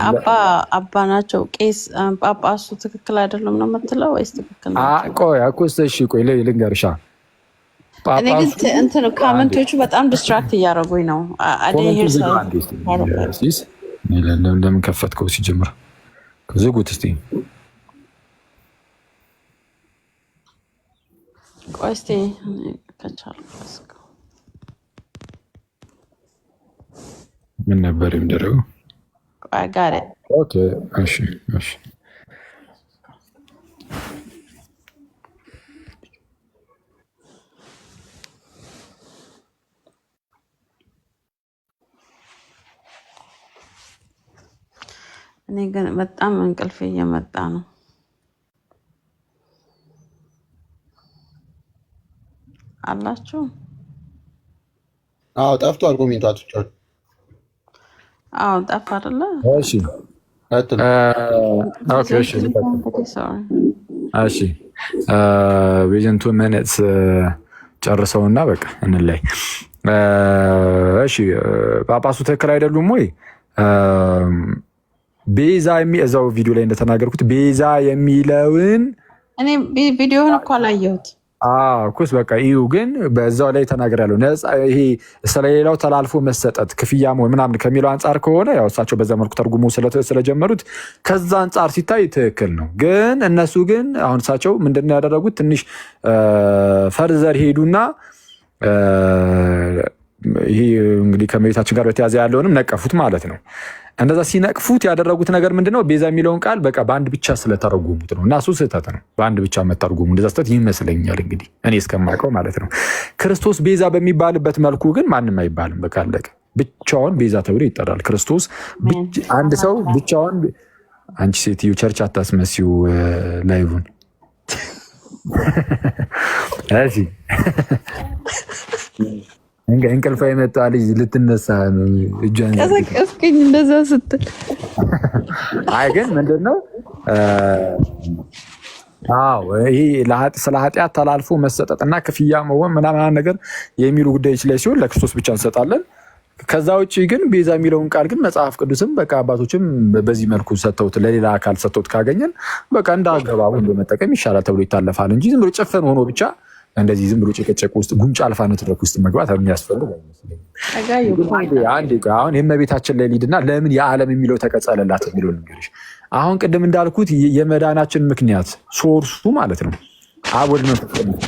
አባ ናቸው ቄስ ጳጳሱ ትክክል አይደለም ነው የምትለው ወይስ ትክክል ነው? ቆይ አኩስ እሺ ቆይ ልንገርሻ እኔ ግን እንትን ኮሜንቶቹ በጣም ዲስትራክት እያደረጉኝ ነው። ለምን ከፈትከው ሲጀምር ዝጉት እስቲ። ቆይ እስቲ ከቻልኩ ምን ነበር የሚደረገው? ቆይ ጋር ኦኬ እሺ እሺ እኔ ግን በጣም እንቅልፍ እየመጣ ነው። አላችሁ? አዎ ጠፍቷል። ኮሜንታቶች አዎ ጠፋ አይደለ? እሺ ኦኬ እሺ እሺ ቪዥን 2 ሚኒትስ ጨርሰውና በቃ እንላይ። እሺ ጳጳሱ ትክክል አይደሉም ወይ? ቤዛ እዛው ቪዲዮ ላይ እንደተናገርኩት ቤዛ የሚለውን እኔ ቪዲዮውን እኮ አላየሁት። ኩስ በቃ እዩ ግን በዛው ላይ ተናግሬያለሁ። ነፃ ይሄ ስለሌላው ተላልፎ መሰጠት ክፍያ መሆን ምናምን ከሚለው አንጻር ከሆነ ያው እሳቸው በዛ መልኩ ተርጉሞ ስለጀመሩት ከዛ አንጻር ሲታይ ትክክል ነው። ግን እነሱ ግን አሁን እሳቸው ምንድን ነው ያደረጉት? ትንሽ ፈርዘር ሄዱና ይሄ እንግዲህ ከመቤታችን ጋር በተያዘ ያለውንም ነቀፉት ማለት ነው። እንደዛ ሲነቅፉት ያደረጉት ነገር ምንድነው? ቤዛ የሚለውን ቃል በቃ በአንድ ብቻ ስለተረጎሙት ነው። እና እሱ ስህተት ነው። በአንድ ብቻ መተርጎሙ እንደዛ ስህተት ይመስለኛል እንግዲህ እኔ እስከማውቀው ማለት ነው። ክርስቶስ ቤዛ በሚባልበት መልኩ ግን ማንም አይባልም። በቃ አለቀ። ብቻውን ቤዛ ተብሎ ይጠራል። ክርስቶስ አንድ ሰው ብቻውን። አንቺ ሴትዮ ቸርች አታስመሲው ላይቡን። እሺ እንቅልፍ የመጣ ልጅ ልትነሳ ነው። እጇን ቀሰቀስከኝ እንደዛ ስትል። አይ ግን ምንድነው ይሄ ስለ ኃጢአት ተላልፎ መሰጠትና ክፍያ መሆን ምናምን ነገር የሚሉ ጉዳዮች ላይ ሲሆን ለክርስቶስ ብቻ እንሰጣለን። ከዛ ውጭ ግን ቤዛ የሚለውን ቃል ግን መጽሐፍ ቅዱስም በቃ አባቶችም በዚህ መልኩ ሰጥተውት ለሌላ አካል ሰጥተውት ካገኘን በቃ እንደ አገባቡ በመጠቀም ይሻላል ተብሎ ይታለፋል እንጂ ዝም ብሎ ጨፈን ሆኖ ብቻ እንደዚህ ዝም ብሎ ጭቅጭቅ ውስጥ ጉንጭ አልፋነት ድረክ ውስጥ መግባት የሚያስፈልግ አይመስለኝም። አሁን የእመቤታችን ላይ ሊድና ለምን የዓለም የሚለው ተቀጸለላት የሚለው ልንገርሽ። አሁን ቅድም እንዳልኩት የመዳናችን ምክንያት ሶርሱ ማለት ነው አብ ወልድ መንፈስ ቅዱስ።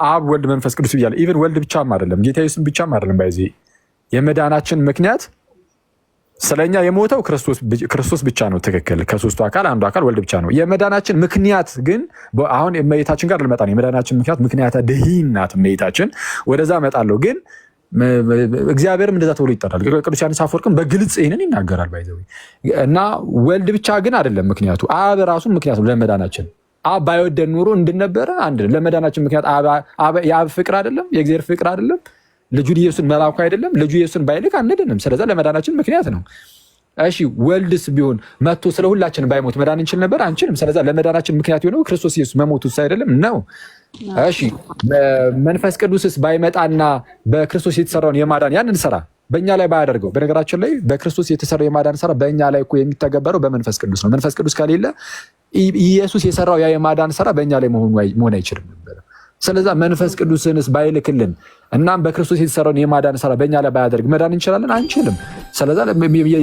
አብ ወልድ መንፈስ ቅዱስ ብያለሁ። ኢቨን ወልድ ብቻም አይደለም ጌታ ኢየሱስ ብቻም አይደለም። ባይዚ የመዳናችን ምክንያት ስለኛ የሞተው ክርስቶስ ብቻ ነው። ትክክል። ከሶስቱ አካል አንዱ አካል ወልድ ብቻ ነው። የመዳናችን ምክንያት ግን አሁን እመቤታችን ጋር ልመጣ ነው። የመዳናችን ምክንያት ምክንያተ ድኂን ናት እመቤታችን። ወደዛ እመጣለሁ። ግን እግዚአብሔርም እንደዛ ተብሎ ይጠራል። ቅዱስ ዮሐንስ አፈወርቅም በግልጽ ይህንን ይናገራል። ባይዘው እና ወልድ ብቻ ግን አይደለም ምክንያቱ። አብ ራሱ ምክንያቱ ለመዳናችን። አብ ባይወደን ኑሮ እንድንነበረ አንድ ለመዳናችን ምክንያት የአብ ፍቅር አይደለም? የእግዚአብሔር ፍቅር አይደለም? ልጁ ኢየሱስን መላኩ አይደለም? ልጁ ኢየሱስን ባይልክ አንድንም። ስለዚህ ለመዳናችን ምክንያት ነው። እሺ ወልድስ ቢሆን መጥቶ ስለ ሁላችን ባይሞት መዳን እንችል ነበር? አንችልም። ስለዚህ ለመዳናችን ምክንያት የሆነው ክርስቶስ ኢየሱስ መሞቱስ አይደለም ነው። እሺ መንፈስ ቅዱስስ ባይመጣና በክርስቶስ የተሰራውን የማዳን ያንን ስራ በእኛ ላይ ባያደርገው። በነገራችን ላይ በክርስቶስ የተሰራው የማዳን ስራ በእኛ ላይ እኮ የሚተገበረው በመንፈስ ቅዱስ ነው። መንፈስ ቅዱስ ከሌለ ኢየሱስ የሰራው ያ የማዳን ስራ በእኛ ላይ መሆን አይችልም ነበር። ስለዚህ መንፈስ ቅዱስንስ ባይልክልን እናም በክርስቶስ የተሰራውን የማዳን ስራ በእኛ ላይ ባያደርግ መዳን እንችላለን? አንችልም። ስለዚህ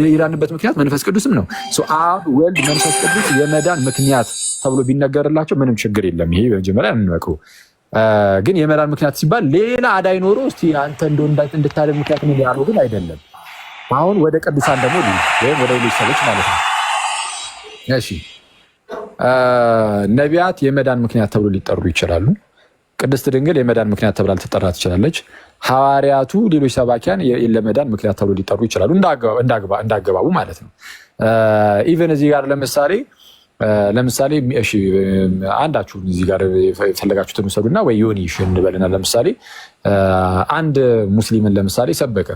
የዳንበት ምክንያት መንፈስ ቅዱስም ነው። አብ ወልድ መንፈስ ቅዱስ የመዳን ምክንያት ተብሎ ቢነገርላቸው ምንም ችግር የለም። ይሄ መጀመሪያ እንመክሩ። ግን የመዳን ምክንያት ሲባል ሌላ አዳይ ኖሮ እስቲ አንተ እንድታደርግ ምክንያት ምን ያለው ግን አይደለም። አሁን ወደ ቅዱሳን ደግሞ ወይም ወደ ሌሎች ሰዎች ማለት ነው። እሺ ነቢያት የመዳን ምክንያት ተብሎ ሊጠሩ ይችላሉ። ቅድስት ድንግል የመዳን ምክንያት ተብላ ልትጠራ ትችላለች። ሐዋርያቱ፣ ሌሎች ሰባኪያን ለመዳን ምክንያት ተብሎ ሊጠሩ ይችላሉ፣ እንዳገባቡ ማለት ነው። ኢቨን እዚህ ጋር ለምሳሌ እሺ አንዳችሁ እዚህ ጋር የፈለጋችሁትን ውሰዱና ወይ ዮኒ እሺ እንበልና ለምሳሌ አንድ ሙስሊምን ለምሳሌ ሰበከ።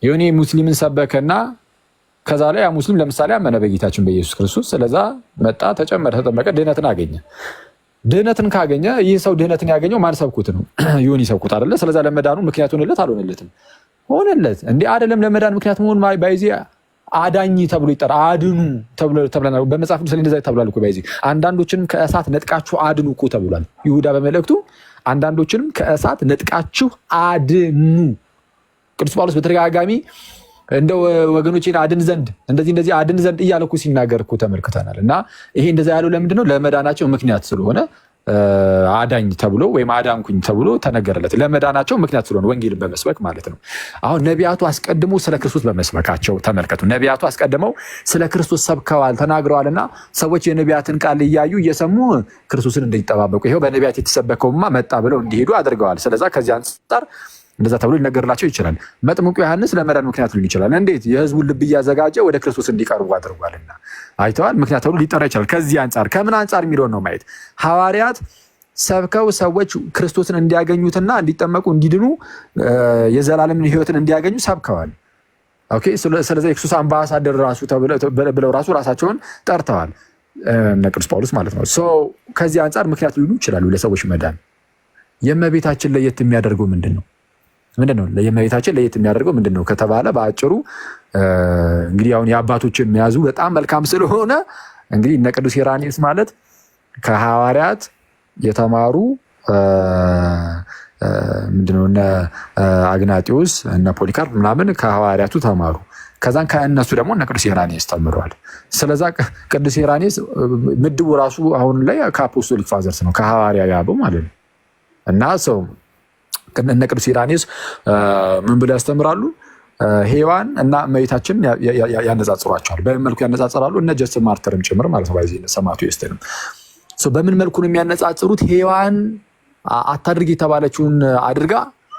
ዮኒ ሙስሊምን ሰበከና ከዛ ላይ ያ ሙስሊም ለምሳሌ አመነ በጌታችን በኢየሱስ ክርስቶስ። ስለዛ መጣ፣ ተጨመረ፣ ተጠመቀ፣ ድህነትን አገኘ። ድህነትን ካገኘ ይህ ሰው ድህነትን ያገኘው ማን ሰብኩት ነው? ዮኒ ሰብኩት አይደለ? ስለዛ ለመዳኑ ምክንያት ሆነለት አልሆነለትም? ሆነለት። እንዴ አይደለም ለመዳን ምክንያት መሆን ባይዚ አዳኝ ተብሎ ይጠራ። አድኑ ተብለናል በመጽሐፍ ቅዱስ ላይ እንደዛ ተብሏል እኮ ባይዚ። አንዳንዶችንም ከእሳት ነጥቃችሁ አድኑ እኮ ተብሏል ይሁዳ በመልእክቱ። አንዳንዶችንም ከእሳት ነጥቃችሁ አድኑ። ቅዱስ ጳውሎስ በተደጋጋሚ እንደው ወገኖቼን አድን ዘንድ እንደዚህ አድን ዘንድ እያለ እኮ ሲናገር እኮ ተመልክተናል። እና ይሄ እንደዛ ያለው ለምንድነው? ለመዳናቸው ምክንያት ስለሆነ አዳኝ ተብሎ ወይም አዳንኩኝ ተብሎ ተነገረለት። ለመዳናቸው ምክንያት ስለሆነ ወንጌልን በመስበክ ማለት ነው። አሁን ነቢያቱ አስቀድሞ ስለ ክርስቶስ በመስበካቸው ተመልከቱ። ነቢያቱ አስቀድመው ስለ ክርስቶስ ሰብከዋል፣ ተናግረዋልና ሰዎች የነቢያትን ቃል እያዩ እየሰሙ ክርስቶስን እንዲጠባበቁ ይሄው በነቢያት የተሰበከውማ መጣ ብለው እንዲሄዱ አድርገዋል። ስለዛ ከዚህ አንጻር እንደዛ ተብሎ ሊነገርላቸው ይችላል። መጥምቁ ዮሐንስ ለመዳን ምክንያት ሊሆን ይችላል። እንዴት? የህዝቡን ልብ እያዘጋጀ ወደ ክርስቶስ እንዲቀርቡ አድርጓልና አይተዋል። ምክንያት ተብሎ ሊጠራ ይችላል። ከዚህ አንጻር ከምን አንጻር የሚለውን ነው ማየት። ሐዋርያት ሰብከው ሰዎች ክርስቶስን እንዲያገኙትና እንዲጠመቁ እንዲድኑ የዘላለምን ህይወትን እንዲያገኙ ሰብከዋል። ኦኬ። ስለዚህ የክርስቶስ አምባሳደር ራሱ ብለው ራሳቸውን ጠርተዋል እነ ቅዱስ ጳውሎስ ማለት ነው። ከዚህ አንጻር ምክንያት ሊሆኑ ይችላሉ ለሰዎች መዳን። የእመቤታችን ለየት የሚያደርገው ምንድን ነው? የእመቤታችን ለየት የሚያደርገው ምንድን ነው ከተባለ በአጭሩ እንግዲህ አሁን የአባቶችን የሚያዙ በጣም መልካም ስለሆነ እንግዲህ እነ ቅዱስ ኢራኔስ ማለት ከሐዋርያት የተማሩ ምንድነው እነ አግናጢዮስ እነ ፖሊካርፕ ምናምን ከሐዋርያቱ ተማሩ። ከዛን ከእነሱ ደግሞ እነ ቅዱስ ኢራኔስ ተምረዋል። ስለዛ ቅዱስ ኢራኔስ ምድቡ ራሱ አሁን ላይ ከአፖስቶሊክ ፋዘርስ ነው ከሐዋርያዊ አበው ማለት ነው። እና ሰው እነ ቅዱስ ኢራኔስ ምን ብለው ያስተምራሉ? ሔዋን እና እመቤታችን ያነጻጽሯቸዋል። በምን መልኩ ያነጻጽራሉ? እነ ጀስቲን ማርተርም ጭምር ማለት ነው። ባይዚ ሰማዕቱ ዮሴፍም በምን መልኩ ነው የሚያነጻጽሩት? ሔዋን አታድርግ የተባለችውን አድርጋ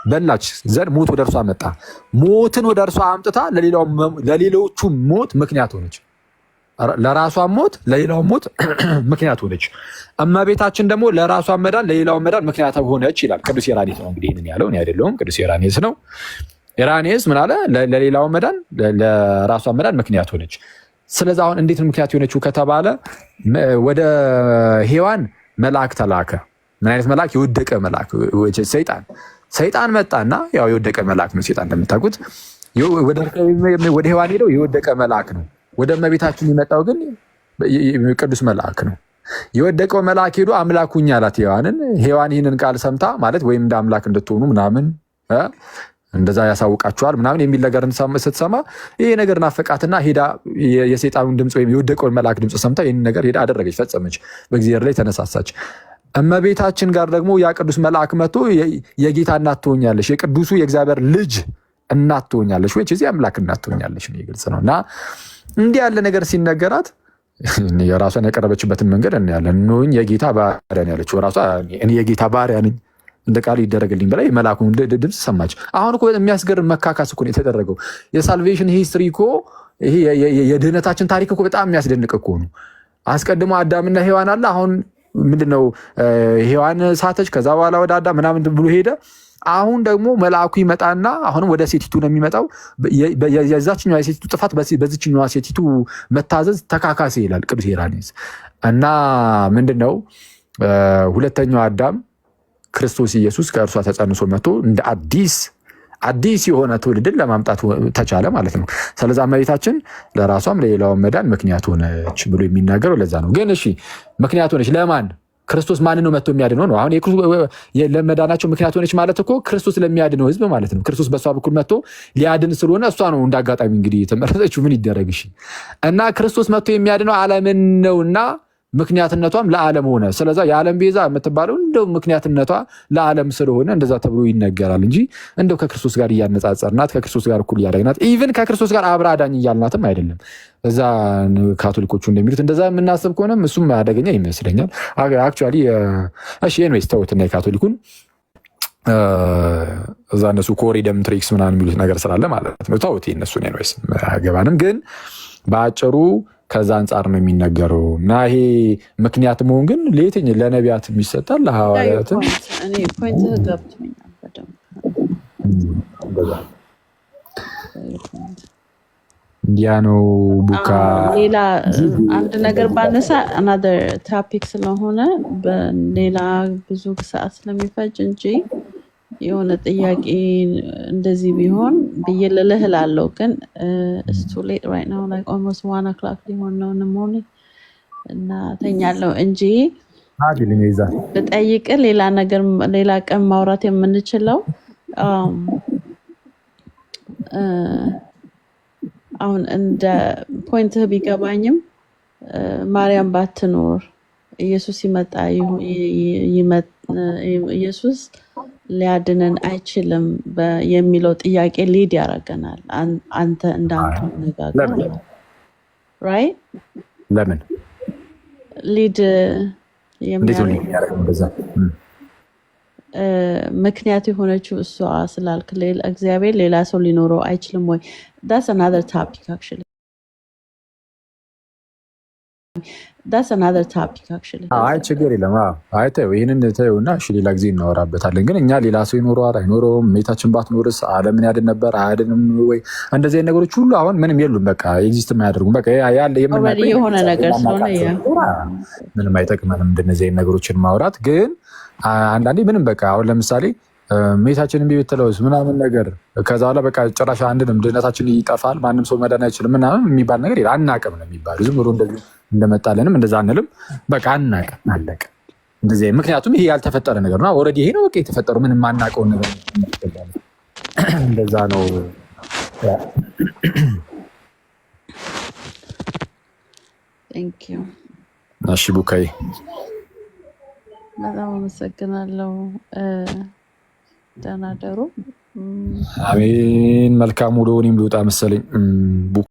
በላች ዘንድ ሞት ወደ እርሷ መጣ። ሞትን ወደ እርሷ አምጥታ ለሌሎቹ ሞት ምክንያት ሆነች። ለራሷ ሞት ለሌላው ሞት ምክንያት ሆነች። እመቤታችን ደግሞ ለራሷ መዳን ለሌላው መዳን ምክንያት ሆነች ይላል ቅዱስ ኢራኔስ ነው። እንግዲህ ይህንን ያለው እኔ አይደለሁም፣ ቅዱስ ኢራኔስ ነው። ኢራኔስ ምን አለ? ለሌላው መዳን ለራሷ መዳን ምክንያት ሆነች። ስለዚህ አሁን እንዴት ምክንያት የሆነችው ከተባለ ወደ ሔዋን መልአክ ተላከ። ምን አይነት መልአክ? የወደቀ መልአክ ሰይጣን መጣና ያው የወደቀ መልአክ ነው ሰይጣን እንደምታውቁት። ወደ ሔዋን ሄደው የወደቀ መልአክ ነው። ወደ እመቤታችን የሚመጣው ግን ቅዱስ መልአክ ነው። የወደቀው መልአክ ሄዶ አምላክ ሁኝ አላት ሔዋንን። ሔዋን ይህንን ቃል ሰምታ ማለት ወይም እንደ አምላክ እንድትሆኑ ምናምን እንደዛ ያሳውቃችኋል ምናምን የሚል ነገር ስትሰማ ይሄ ነገር ናፈቃትና ሄዳ የሰይጣኑን ድምፅ ወይም የወደቀውን መልአክ ድምፅ ሰምታ ይህን ነገር ሄዳ አደረገች፣ ፈጸመች፣ በእግዚአብሔር ላይ ተነሳሳች። እመቤታችን ጋር ደግሞ ያ ቅዱስ መልአክ መጥቶ የጌታ እናት ትሆኛለሽ፣ የቅዱሱ የእግዚአብሔር ልጅ እናት ትሆኛለሽ ወይ እዚህ አምላክ እናት ትሆኛለሽ ነው። ግልጽ ነው። እና እንዲህ ያለ ነገር ሲነገራት የራሷን ያቀረበችበትን መንገድ እናያለን። እነሆኝ የጌታ ባሪያ ነኝ ያለችው ራሷ እኔ የጌታ ባሪያ ነኝ እንደ ቃሉ ይደረግልኝ በላይ የመልአኩን ድምፅ ሰማች። አሁን እኮ የሚያስገርም መካካስ እኮ ነው የተደረገው። የሳልቬሽን ሂስትሪ እኮ ይሄ የድህነታችን ታሪክ እኮ በጣም የሚያስደንቅ እኮ ነው። አስቀድሞ አዳምና ሔዋን አለ። አሁን ምንድነው ሔዋን ሳተች፣ ከዛ በኋላ ወደ አዳም ምናምን ብሎ ሄደ። አሁን ደግሞ መልአኩ ይመጣና አሁንም ወደ ሴቲቱ ነው የሚመጣው። የዛችኛዋ የሴቲቱ ጥፋት በዚችኛዋ ሴቲቱ መታዘዝ ተካካሴ ይላል ቅዱስ ኢራኔስ። እና ምንድነው ሁለተኛው አዳም ክርስቶስ ኢየሱስ ከእርሷ ተጸንሶ መጥቶ እንደ አዲስ የሆነ ትውልድን ለማምጣት ተቻለ ማለት ነው። ስለዚህ እመቤታችን ለራሷም ለሌላው መዳን ምክንያት ሆነች ብሎ የሚናገረው ለዛ ነው። ግን እሺ ምክንያት ሆነች ለማን? ክርስቶስ ማንን ነው መጥቶ የሚያድነው ነው። አሁን ለመዳናቸው ምክንያት ሆነች ማለት እኮ ክርስቶስ ለሚያድነው ህዝብ ማለት ነው። ክርስቶስ በእሷ በኩል መጥቶ ሊያድን ስለሆነ እሷ ነው እንዳጋጣሚ እንግዲህ የተመረጠችው። ምን ይደረግ እሺ። እና ክርስቶስ መጥቶ የሚያድነው ዓለምን ነውና ምክንያትነቷም ለዓለም ሆነ። ስለዛ የዓለም ቤዛ የምትባለው እንደው ምክንያትነቷ ለዓለም ስለሆነ እንደዛ ተብሎ ይነገራል እንጂ እንደው ከክርስቶስ ጋር እያነጻጸርናት ከክርስቶስ ጋር እኩል እያደረግናት ኢቭን ከክርስቶስ ጋር አብራ አዳኝ እያልናትም አይደለም። እዛ ካቶሊኮቹ እንደሚሉት እንደዛ የምናስብ ከሆነም እሱም አደገኛ ይመስለኛል። አክቹዋሊ እሺ ኤኒዌይስ ተውትና የካቶሊኩን እዛ እነሱ ኮሪደም ትሪክስ ምናምን የሚሉት ነገር ስላለ ማለት ነው ተውት። እነሱን ኤኒዌይስ አገባንም ግን በአጭሩ ከዛ አንጻር ነው የሚነገረው እና ይሄ ምክንያት መሆን ግን ለየትኛው ለነቢያትም ይሰጣል ለሐዋርያትም እኔ ፖይንት ገብቶኛል በደምብ እንዲያ ነው ቡካ ሌላ አንድ ነገር ባነሳ another topic ስለሆነ በሌላ ብዙ ሰዓት ስለሚፈጅ እንጂ የሆነ ጥያቄ እንደዚህ ቢሆን ብዬልልህ እላለሁ ግን it's too late right now like almost 1 o'clock ሊሆን ነው in the morning እና ተኛለሁ እንጂ አዲልኝ ይዛ በጠይቅ ሌላ ነገር ሌላ ቀን ማውራት የምንችለው አሁን እንደ ፖይንት ቢገባኝም ማርያም ባትኖር ኢየሱስ ይመጣ ኢየሱስ ሊያድነን አይችልም የሚለው ጥያቄ ሊድ ያደርገናል አንተ እንዳንተ ነጋገር right ለምን ሊድ ምክንያት የሆነችው እሷ ስላልክ እግዚአብሔር ሌላ ሰው ሊኖረው አይችልም ወይ that's another topic actually አይ ችግር የለም አይ ተይው ይሄንን ተይውና እሺ ሌላ ጊዜ እናወራበታለን ግን እኛ ሌላ ሰው ይኖረዋል አይኖረውም ሜታችን ባትኖርስ ዓለምን ያድን ነበር አያድንም ወይ እንደዚህ አይነት ነገሮች ሁሉ አሁን ምንም የሉም በቃ ኤግዚስት የማያደርጉም በቃ ያለ የሆነ ነገር ስለሆነ ምንም አይጠቅመንም እንደነዚህ አይነት ነገሮችን ማውራት ግን አንዳንዴ ምንም በቃ አሁን ለምሳሌ ሜታችንን ቢብትለውስ ምናምን ነገር ከዛ በኋላ በቃ ጭራሽ አንድንም ድህነታችን ይጠፋል ማንም ሰው መዳን አይችልም ምናምን የሚባል ነገር አናቅም ነው የሚባለው ዝም ብሎ እንደዚህ እንደመጣለንም እንደዛ አንልም በቃ አናቅም አለቀ እንደዚህ ምክንያቱም ይሄ ያልተፈጠረ ነገር ነው ኦልሬዲ ይሄ ነው በቃ የተፈጠረው ምንም ማናቀው ነገር እንደዛ ነው thank you እሺ ቡካይ በጣም አመሰግናለሁ ደህና ደሩ አሜን መልካም ውሎ እኔም ልውጣ መሰለኝ